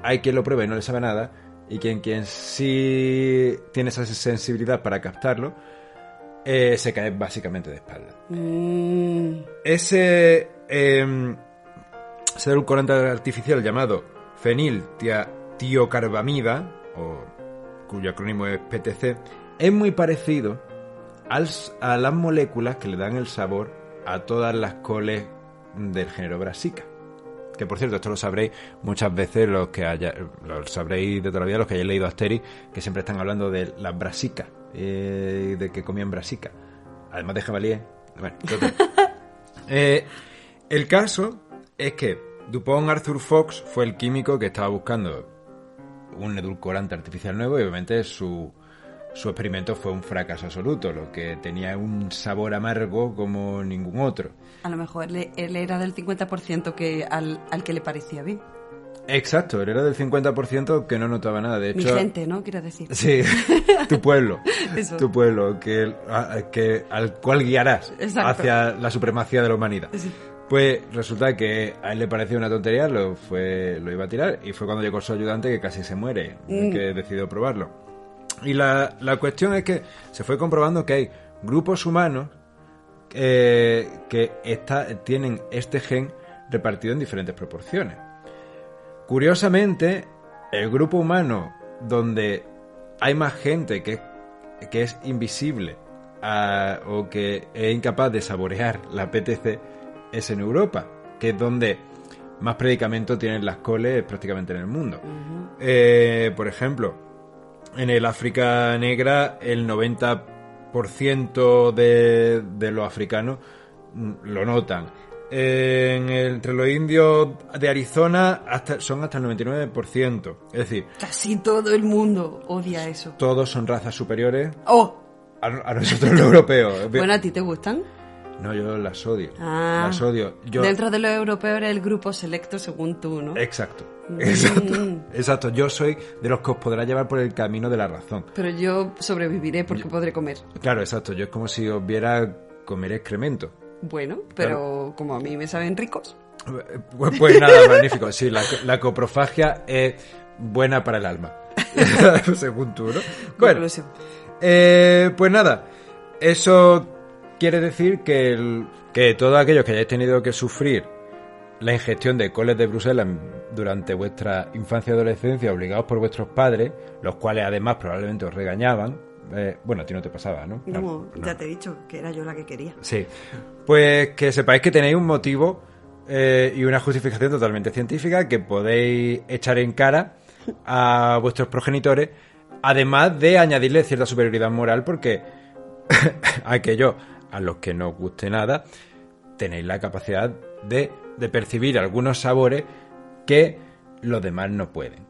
hay quien lo prueba y no le sabe nada, y quien sí tiene esa sensibilidad para captarlo, se cae básicamente de espalda. Ese edulcorante artificial llamado feniltiocarbamida, cuyo acrónimo es PTC, es muy parecido a las moléculas que le dan el sabor a todas las coles del género Brassica. Que por cierto, esto lo sabréis muchas veces lo sabréis de toda la vida los que hayáis leído Asterix, que siempre están hablando de las Brassicas, de que comían Brassica, además de jabalíes. Bueno, el caso es que Dupont Arthur Fox fue el químico que estaba buscando un edulcorante artificial nuevo, y obviamente su experimento fue un fracaso absoluto, lo que tenía un sabor amargo como ningún otro. A lo mejor él era del 50% al que le parecía bien. Exacto, él era del 50% que no notaba nada. De hecho, mi gente, ¿no? Quiero decir. Sí, tu pueblo. Eso. Tu pueblo, al cual guiarás. Exacto. Hacia la supremacía de la humanidad. Sí. Pues resulta que a él le pareció una tontería, lo iba a tirar, y fue cuando llegó su ayudante, que casi se muere, que decidió probarlo. Y la cuestión es que se fue comprobando que hay grupos humanos que tienen este gen repartido en diferentes proporciones. Curiosamente, el grupo humano donde hay más gente que es invisible o que es incapaz de saborear la PTC es en Europa, que es donde más predicamento tienen las coles prácticamente en el mundo. Uh-huh. Por ejemplo, en el África negra, el 90% de los africanos lo notan. Entre los indios de Arizona son hasta el 99%. Es decir, casi todo el mundo odia eso. Todos son razas superiores a nosotros los europeos. Bueno, ¿a ti te gustan? No, yo las odio. Las odio. Dentro de los europeos eres el grupo selecto según tú, ¿no? Exacto. Yo soy de los que os podrá llevar por el camino de la razón. Pero yo sobreviviré porque podré comer. Claro, exacto. Yo es como si os viera comer excremento. Bueno, pero como a mí me saben ricos. Pues nada, magnífico. Sí, la coprofagia es buena para el alma. Según tú, ¿no? Bueno, pues nada, eso quiere decir que todos aquellos que hayáis tenido que sufrir la ingestión de coles de Bruselas durante vuestra infancia y adolescencia, obligados por vuestros padres, los cuales además probablemente os regañaban, Bueno, a ti no te pasaba, ¿no? No, ya te he dicho que era yo la que quería. Sí. Pues que sepáis que tenéis un motivo y una justificación totalmente científica que podéis echar en cara a vuestros progenitores, además de añadirle cierta superioridad moral, porque aquellos a los que no os guste nada, tenéis la capacidad de percibir algunos sabores que los demás no pueden.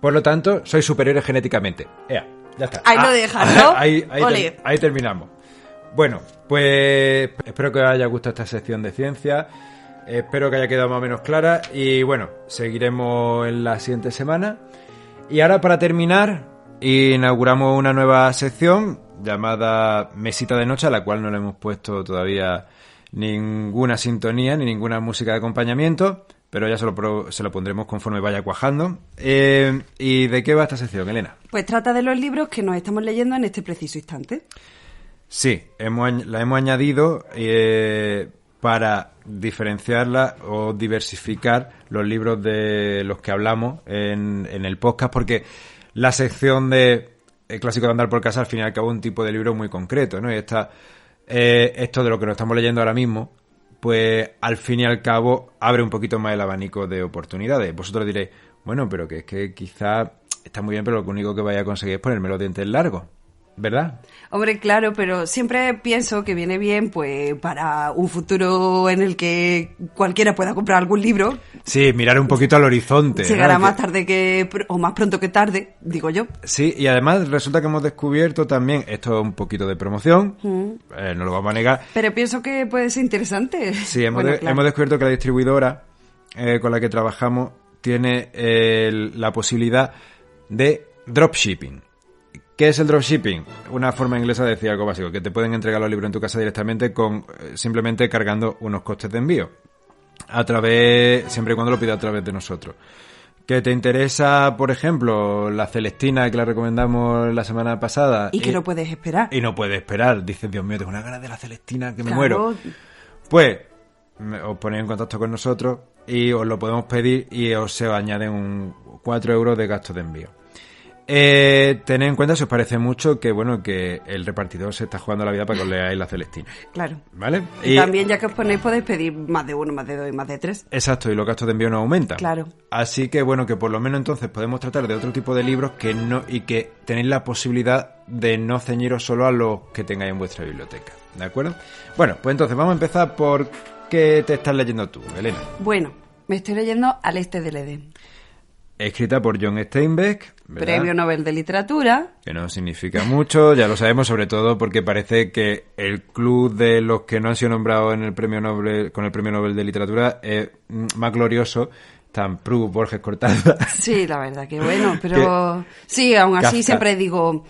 Por lo tanto, sois superiores genéticamente. Ya está. Ahí lo dejas, ¿no? Ahí terminamos. Bueno, pues espero que os haya gustado esta sección de ciencia. Espero que haya quedado más o menos clara. Y bueno, seguiremos en la siguiente semana. Y ahora, para terminar, inauguramos una nueva sección llamada Mesita de Noche, a la cual no le hemos puesto todavía ninguna sintonía ni ninguna música de acompañamiento, pero ya se lo pondremos conforme vaya cuajando. ¿Y de qué va esta sección, Elena? Pues trata de los libros que nos estamos leyendo en este preciso instante. Sí, la hemos añadido para diferenciarla o diversificar los libros de los que hablamos en el podcast, porque la sección de El clásico de andar por casa al fin y al cabo es un tipo de libro muy concreto, ¿no? Y esto de lo que nos estamos leyendo ahora mismo, pues al fin y al cabo abre un poquito más el abanico de oportunidades. Vosotros diréis, bueno, pero que es que quizá está muy bien, pero lo único que vaya a conseguir es ponerme los dientes largos, ¿verdad? Hombre, claro, pero siempre pienso que viene bien, pues, para un futuro en el que cualquiera pueda comprar algún libro. Sí, mirar un poquito al horizonte. Llegará, ¿no? Más tarde o más pronto que tarde, digo yo. Sí, y además resulta que hemos descubierto también, esto es un poquito de promoción, no lo vamos a negar. Pero pienso que puede ser interesante. Sí, hemos descubierto que la distribuidora con la que trabajamos tiene la posibilidad de dropshipping. ¿Qué es el dropshipping? Una forma inglesa de decir algo básico, que te pueden entregar los libros en tu casa directamente simplemente cargando unos costes de envío. Siempre y cuando lo pidas a través de nosotros. ¿Que te interesa, por ejemplo, la Celestina, que la recomendamos la semana pasada? Y que no puedes esperar. Y no puedes esperar. Dices, Dios mío, tengo una ganas de la Celestina que me muero. Pues os ponéis en contacto con nosotros y os lo podemos pedir y se os añaden 4 euros de gasto de envío. Tened en cuenta, si os parece mucho, que el repartidor se está jugando la vida para que os leáis la Celestina. Claro. ¿Vale? Y también, ya que os ponéis, podéis pedir más de 1, más de 2 y más de 3. Exacto, y los gastos de envío no aumentan. Claro. Así que que por lo menos entonces podemos tratar de otro tipo de libros y que tenéis la posibilidad de no ceñiros solo a los que tengáis en vuestra biblioteca. ¿De acuerdo? Bueno, pues entonces vamos a empezar por ¿qué te estás leyendo tú, Elena? Bueno, me estoy leyendo Al este del Edén. Escrita por John Steinbeck, ¿verdad? Premio Nobel de Literatura. Que no significa mucho, ya lo sabemos, sobre todo porque parece que el club de los que no han sido nombrados con el Premio Nobel de Literatura es más glorioso. Están Proust, Borges, Cortázar. Sí, la verdad que bueno, pero sí, aún así Kafka. Siempre digo,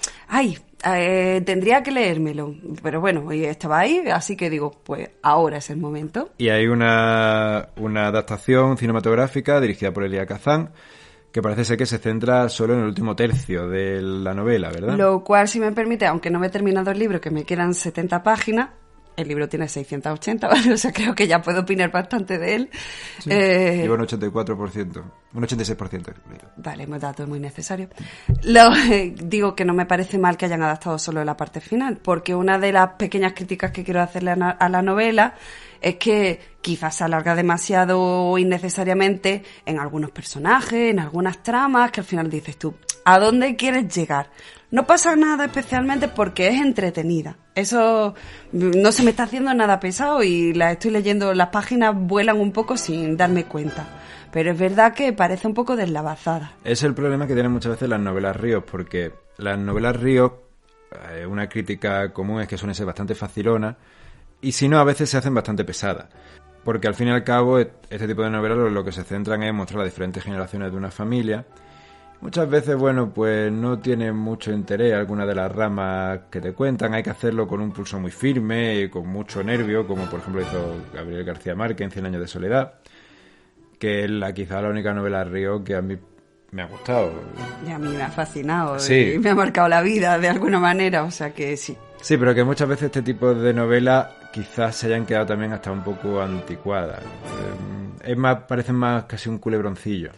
tendría que leérmelo, pero bueno, y estaba ahí, así que digo, pues ahora es el momento. Y hay una adaptación cinematográfica dirigida por Elia Kazan, que parece ser que se centra solo en el último tercio de la novela, ¿verdad? Lo cual, si me permite, aunque no me he terminado el libro, que me quedan 70 páginas, el libro tiene 680, ¿vale? O sea, creo que ya puedo opinar bastante de él. Sí, lleva un 84%, un 86%. Vale, un dato muy necesario. Digo que no me parece mal que hayan adaptado solo la parte final, porque una de las pequeñas críticas que quiero hacerle a la novela es que quizás se alarga demasiado innecesariamente en algunos personajes, en algunas tramas, que al final dices tú, ¿a dónde quieres llegar? No pasa nada especialmente porque es entretenida. Eso no se me está haciendo nada pesado y la estoy leyendo, las páginas vuelan un poco sin darme cuenta. Pero es verdad que parece un poco deslavazada. Es el problema que tienen muchas veces las novelas Ríos, porque las novelas Ríos, una crítica común es que suelen ser bastante facilonas, y si no, a veces se hacen bastante pesadas. Porque al fin y al cabo, este tipo de novelas lo que se centran es mostrar las diferentes generaciones de una familia. Muchas veces, pues no tiene mucho interés alguna de las ramas que te cuentan. Hay que hacerlo con un pulso muy firme y con mucho nervio, como por ejemplo hizo Gabriel García Márquez en 100 años de soledad, que es quizá la única novela Río que a mí me ha gustado. Y a mí me ha fascinado. Sí. Y me ha marcado la vida de alguna manera, o sea que sí. Sí, pero que muchas veces este tipo de novelas quizás se hayan quedado también hasta un poco anticuadas. Parecen más casi un culebroncillo.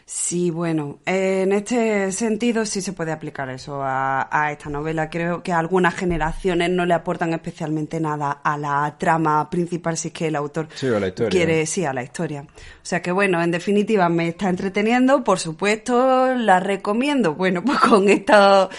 Sí, bueno, en este sentido sí se puede aplicar eso a esta novela. Creo que a algunas generaciones no le aportan especialmente nada a la trama principal, si es que el autor a la historia, quiere, sí, a la historia. O sea que bueno, en definitiva me está entreteniendo, por supuesto, la recomiendo. Bueno, pues con estos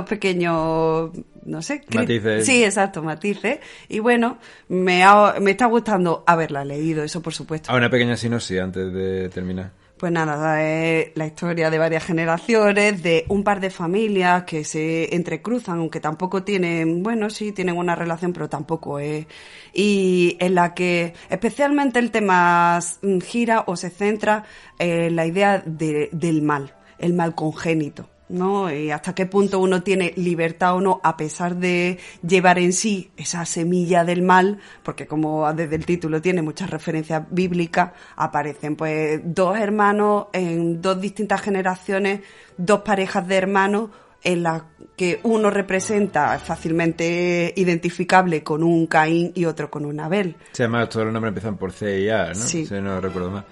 pequeños, no sé, matices. Sí, exacto, matices. Y bueno, me está gustando haberla leído, eso por supuesto. Una pequeña sinopsis antes de terminar. Pues nada, es la historia de varias generaciones, de un par de familias que se entrecruzan, aunque tampoco tienen, bueno, sí, tienen una relación, pero tampoco es. Y en la que especialmente el tema gira o se centra en la idea del mal, el mal congénito, ¿no? Y hasta qué punto uno tiene libertad o no, a pesar de llevar en sí esa semilla del mal, porque como desde el título tiene muchas referencias bíblicas, aparecen pues dos hermanos en dos distintas generaciones, dos parejas de hermanos, en las que uno representa fácilmente identificable con un Caín y otro con un Abel. Sí, además todos los nombres empiezan por C y A, ¿no? Sí. Si no recuerdo mal.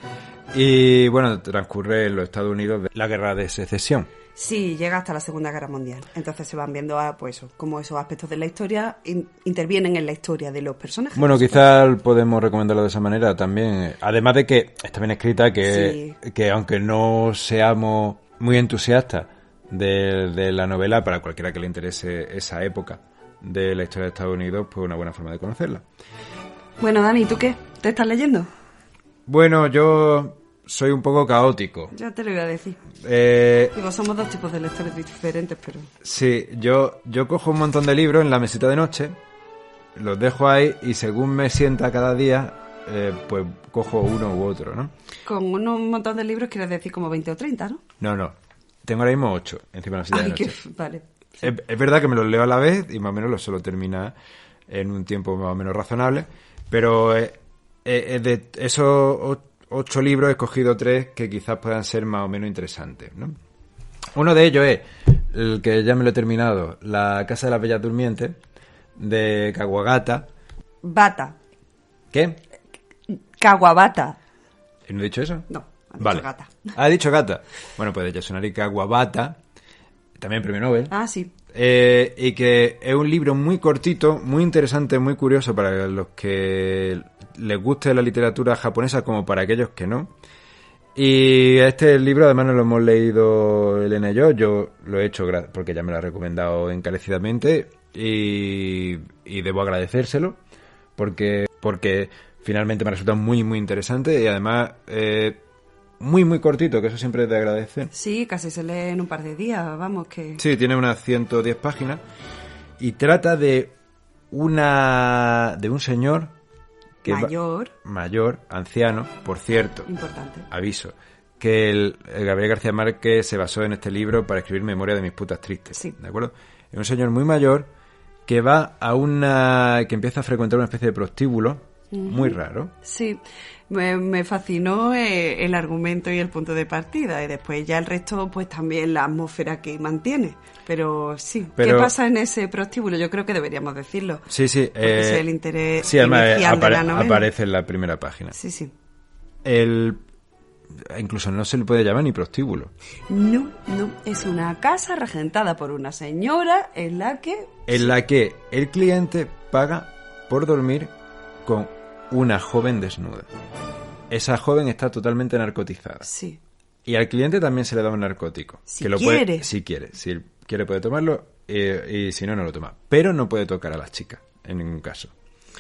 Y bueno, transcurre en los Estados Unidos la Guerra de Secesión. Sí, llega hasta la Segunda Guerra Mundial. Entonces se van viendo pues eso, cómo esos aspectos de la historia intervienen en la historia de los personajes. Bueno, quizás podemos recomendarlo de esa manera también. Además de que está bien escrita, que aunque no seamos muy entusiastas de la novela, para cualquiera que le interese esa época de la historia de Estados Unidos, pues una buena forma de conocerla. Bueno, Dani, ¿tú qué? ¿Te estás leyendo? Bueno, yo soy un poco caótico. Ya te lo iba a decir. Digo, somos dos tipos de lectores diferentes, pero... Sí, yo cojo un montón de libros en la mesita de noche, los dejo ahí y según me sienta cada día, pues cojo uno u otro, ¿no? Con un montón de libros quieres decir como 20 o 30, ¿no? No. Tengo ahora mismo 8 encima de la mesita de noche. Vale. Sí. Es verdad que me los leo a la vez y más o menos los suelo terminar en un tiempo más o menos razonable, pero de esos 8 libros he escogido 3 que quizás puedan ser más o menos interesantes, ¿no? Uno de ellos es el que ya me lo he terminado, La Casa de las Bellas Durmientes, de Kawabata. Bata. ¿Qué? Kawabata. ¿No he dicho eso? No, vale. Dicho gata. Ha dicho gata. Bueno, pues de Yasunari Kawabata, también premio Nobel. Ah, sí. Y que es un libro muy cortito, muy interesante, muy curioso para los que les guste la literatura japonesa como para aquellos que no. Y este libro además nos lo hemos leído Elena y yo lo he hecho porque ya me lo ha recomendado encarecidamente y debo agradecérselo porque finalmente me resulta muy muy interesante y además muy muy cortito, que eso siempre es de agradecer. Sí, casi se lee en un par de días, vamos que... Sí, tiene unas 110 páginas y trata de un señor que mayor, anciano, por cierto. Importante. Aviso, que el Gabriel García Márquez se basó en este libro para escribir Memoria de mis putas tristes. Sí. ¿De acuerdo? Es un señor muy mayor que va que empieza a frecuentar una especie de prostíbulo muy raro. Sí, me fascinó el argumento y el punto de partida y después ya el resto pues también la atmósfera que mantiene. Pero sí, ¿qué pasa en ese prostíbulo? Yo creo que deberíamos decirlo. Sí. Porque es el interés además inicial de la novela. Aparece en la primera página. Sí. Incluso no se le puede llamar ni prostíbulo. No, es una casa regentada por una señora en la que el cliente paga por dormir con una joven desnuda. Esa joven está totalmente narcotizada. Sí. Y al cliente también se le da un narcótico. Si quiere. Si él quiere puede tomarlo y si no, no lo toma. Pero no puede tocar a las chicas, en ningún caso.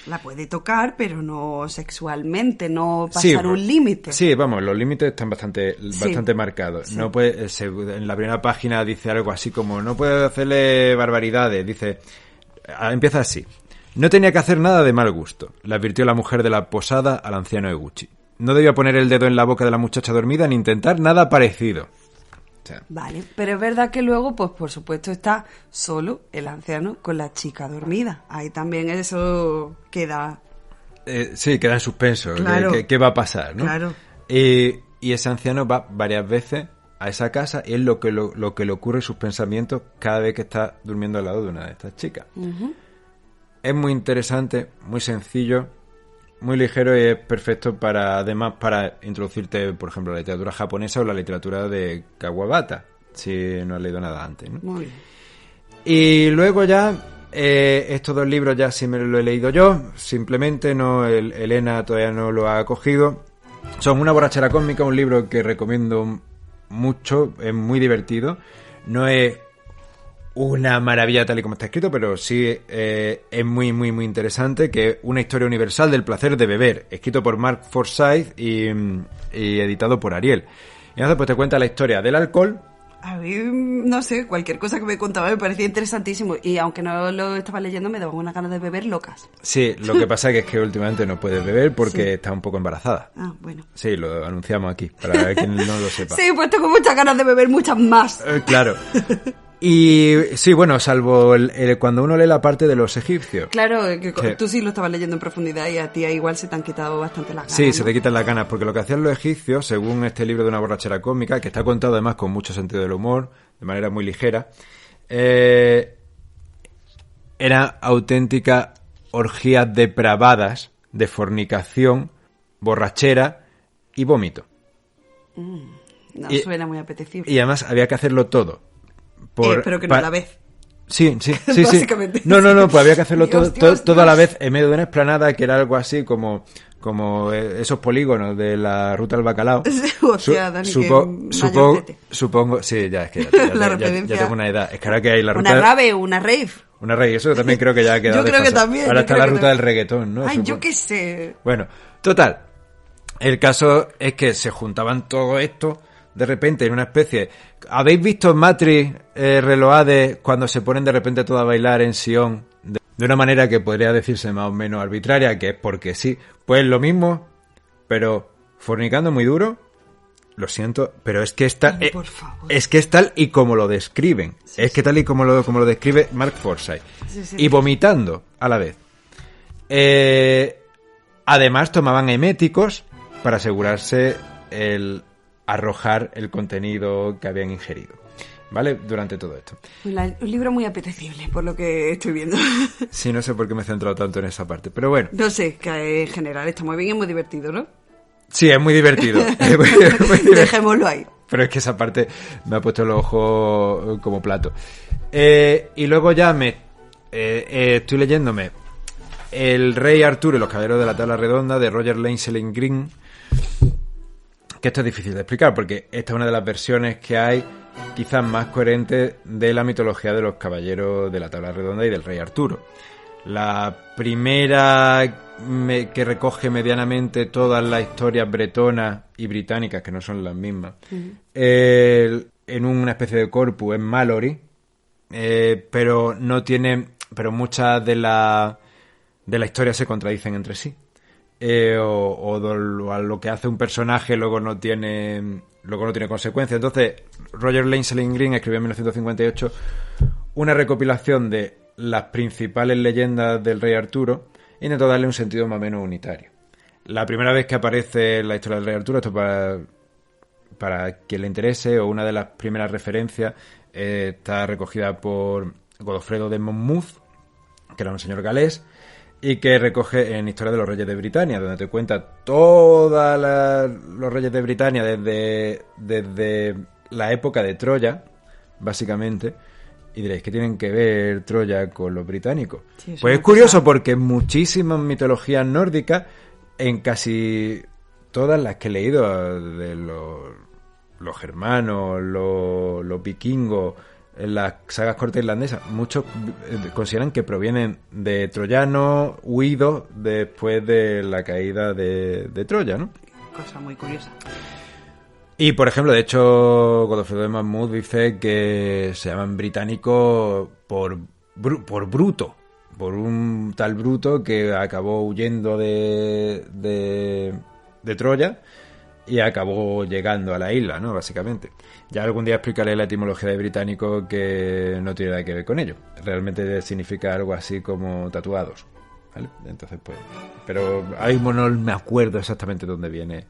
La puede tocar, pero no sexualmente, no pasar un límite. Sí, vamos, los límites están bastante marcados. Sí. No puede, en la primera página dice algo así como, no puede hacerle barbaridades. Dice, empieza así. No tenía que hacer nada de mal gusto, le advirtió la mujer de la posada al anciano Eguchi. No debía poner el dedo en la boca de la muchacha dormida ni intentar nada parecido. O sea, vale, pero es verdad que luego, pues por supuesto, está solo el anciano con la chica dormida. Ahí también eso queda... sí, queda en suspenso. Claro. ¿Qué va a pasar, no? Claro. Y ese anciano va varias veces a esa casa y es lo que le ocurre en sus pensamientos cada vez que está durmiendo al lado de una de estas chicas. Uh-huh. Es muy interesante, muy sencillo, muy ligero y es perfecto además para introducirte, por ejemplo, a la literatura japonesa o la literatura de Kawabata, si no has leído nada antes, ¿no? Muy bien. Y luego ya, estos 2 libros ya sí me lo he leído yo, simplemente no, Elena todavía no lo ha cogido. Son Una borrachera cósmica, un libro que recomiendo mucho, es muy divertido. No es una maravilla tal y como está escrito, pero sí es muy, muy, muy interesante, que es Una historia universal del placer de beber, escrito por Mark Forsyth y editado por Ariel. Y entonces pues te cuenta la historia del alcohol. A mí, no sé, cualquier cosa que me contaba me parecía interesantísimo, y aunque no lo estaba leyendo me daban unas ganas de beber locas. Sí, lo que pasa es que últimamente no puedes beber porque Sí. está un poco embarazada. Ah, bueno. Sí, lo anunciamos aquí, para quien no lo sepa. Sí, pues tengo muchas ganas de beber muchas más. Claro. Y sí, bueno, salvo cuando uno lee la parte de los egipcios. Claro, que Sí. tú sí lo estabas leyendo en profundidad y a ti igual se te han quitado bastante las ganas. Sí, ¿no? se te quitan las ganas, porque lo que hacían los egipcios, según este libro de Una borrachera cósmica, que está contado además con mucho sentido del humor, de manera muy ligera, eran auténticas orgías depravadas de fornicación, borrachera y vómito. No Y- suena muy apetecible. Y además había que hacerlo todo. Pero que no a la vez. Sí. Básicamente. No, pues había que hacerlo Dios, todo a la Dios. vez en medio de una explanada que era algo así como esos polígonos de la ruta del bacalao. Hostia, Dani, que Supongo, sí, ya es que La ya referencia. tengo una edad. Es que ahora que hay la ruta Una rave, una rave. una rave, eso también creo que ya ha quedado Yo creo que desfasado. también, Ahora yo está creo la que ruta del también. reggaetón, ¿no? Ay, Supongo. yo qué sé. Bueno, total. El caso es que se juntaban todo esto de repente en una especie... ¿Habéis visto en Matrix Reloaded cuando se ponen de repente todos a bailar en Sion? De una manera que podría decirse más o menos arbitraria, que es porque sí. Pues lo mismo, pero fornicando muy duro. Lo siento, pero es que es tal... Ay, por favor. Es que es tal y como lo describen. Sí, es que tal y como lo describe Mark Forsyth. Sí. Y vomitando a la vez. Además tomaban eméticos para asegurarse el arrojar el contenido que habían ingerido, ¿vale? Durante todo esto. Un libro muy apetecible, por lo que estoy viendo. Sí, no sé por qué me he centrado tanto en esa parte, pero bueno. No sé, que en general está muy bien y es muy divertido, ¿no? Sí, es muy divertido. Es muy divertido. Dejémoslo ahí. Pero es que esa parte me ha puesto los ojos como plato. Y luego ya estoy leyéndome El Rey Arturo y los Caballeros de la Tabla Redonda de Roger Lancelin Green. Que esto es difícil de explicar porque esta es una de las versiones que hay quizás más coherentes de la mitología de los Caballeros de la Tabla Redonda y del Rey Arturo. La primera que recoge medianamente todas las historias bretonas y británicas, que no son las mismas, en una especie de corpus es Malory, pero no tiene, pero muchas de la historia se contradicen entre sí. O lo que hace un personaje luego no tiene consecuencias. Entonces Roger Lancelin Green escribió en 1958 una recopilación de las principales leyendas del Rey Arturo e intentó darle un sentido más o menos unitario. La primera vez que aparece la historia del Rey Arturo, esto para quien le interese, o una de las primeras referencias, está recogida por Godofredo de Monmouth, que era un señor galés, y que recoge en Historia de los Reyes de Britania, donde te cuenta todos los reyes de Britania desde la época de Troya, básicamente. Y diréis, ¿qué tienen que ver Troya con los británicos? Sí, pues es curioso porque en muchísimas mitologías nórdicas, en casi todas las que he leído, de los germanos, los vikingos, en las sagas cortas irlandesas, muchos consideran que provienen de troyanos huidos después de la caída de Troya, ¿no? Cosa muy curiosa. Y, por ejemplo, de hecho, Godofredo de Monmouth dice que se llaman británicos por Bruto, por un tal Bruto que acabó huyendo de Troya y acabó llegando a la isla, ¿no? Básicamente. Ya algún día explicaré la etimología de británico, que no tiene nada que ver con ello. Realmente significa algo así como tatuados, ¿vale? Entonces, pues... Pero ahora mismo no me acuerdo exactamente dónde viene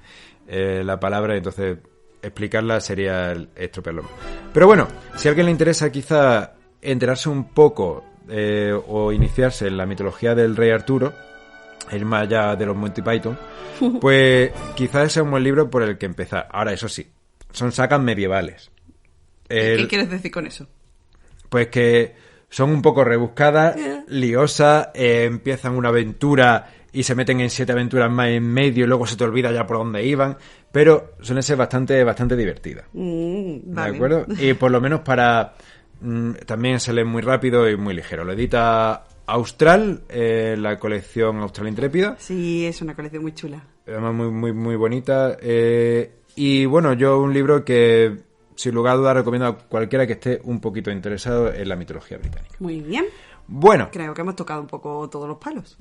la palabra, entonces explicarla sería estropearlo. Pero bueno, si a alguien le interesa quizá enterarse un poco o iniciarse en la mitología del Rey Arturo, ir más allá de los Monty Python, pues quizás sea un buen libro por el que empezar. Ahora, eso sí, son sagas medievales. ¿Qué quieres decir con eso? Pues que son un poco rebuscadas, liosas, empiezan una aventura y se meten en 7 aventuras más en medio y luego se te olvida ya por dónde iban, pero suelen ser bastante divertidas. Vale. ¿De acuerdo? Y por lo menos para... también se lee muy rápido y muy ligero. Lo edita Austral, la colección Austral Intrépida. Sí, es una colección muy chula. Además muy bonita. Y bueno, yo un libro que sin lugar a dudas recomiendo a cualquiera que esté un poquito interesado en la mitología británica. Muy bien. Bueno. Creo que hemos tocado un poco todos los palos.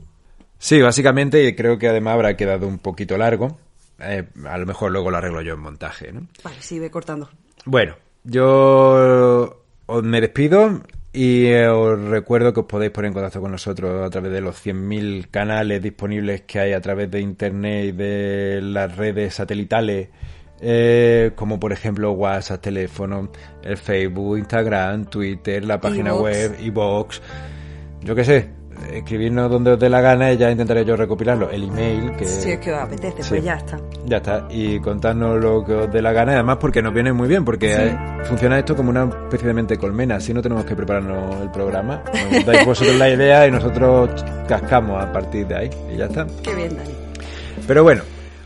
Sí, básicamente, y creo que además habrá quedado un poquito largo. A lo mejor luego lo arreglo yo en montaje, ¿no? Vale, sí, ve cortando. Bueno, yo me despido y os recuerdo que os podéis poner en contacto con nosotros a través de los 100.000 canales disponibles que hay a través de internet y de las redes satelitales, como por ejemplo WhatsApp, teléfono, el Facebook, Instagram, Twitter, la página web, iVoox, yo qué sé. Escribirnos donde os dé la gana y ya intentaré yo recopilarlo. El email, que... Si es que os apetece, sí, pues ya está. Ya está. Y contarnos lo que os dé la gana. Y además porque nos viene muy bien, porque funciona esto como una especie de mente colmena. Así no tenemos que prepararnos el programa. Nos dais vosotros la idea y nosotros cascamos a partir de ahí. Y ya está. Qué bien, Dani. Pero bueno,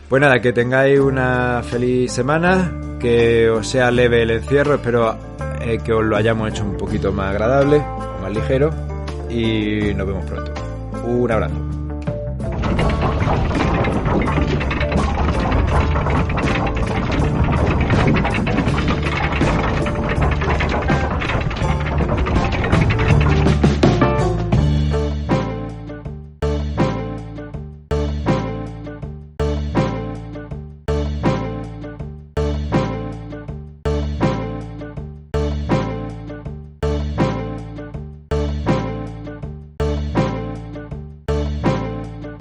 pues nada, que tengáis una feliz semana. Que os sea leve el encierro. Espero que os lo hayamos hecho un poquito más agradable, más ligero. Y nos vemos pronto. Un abrazo.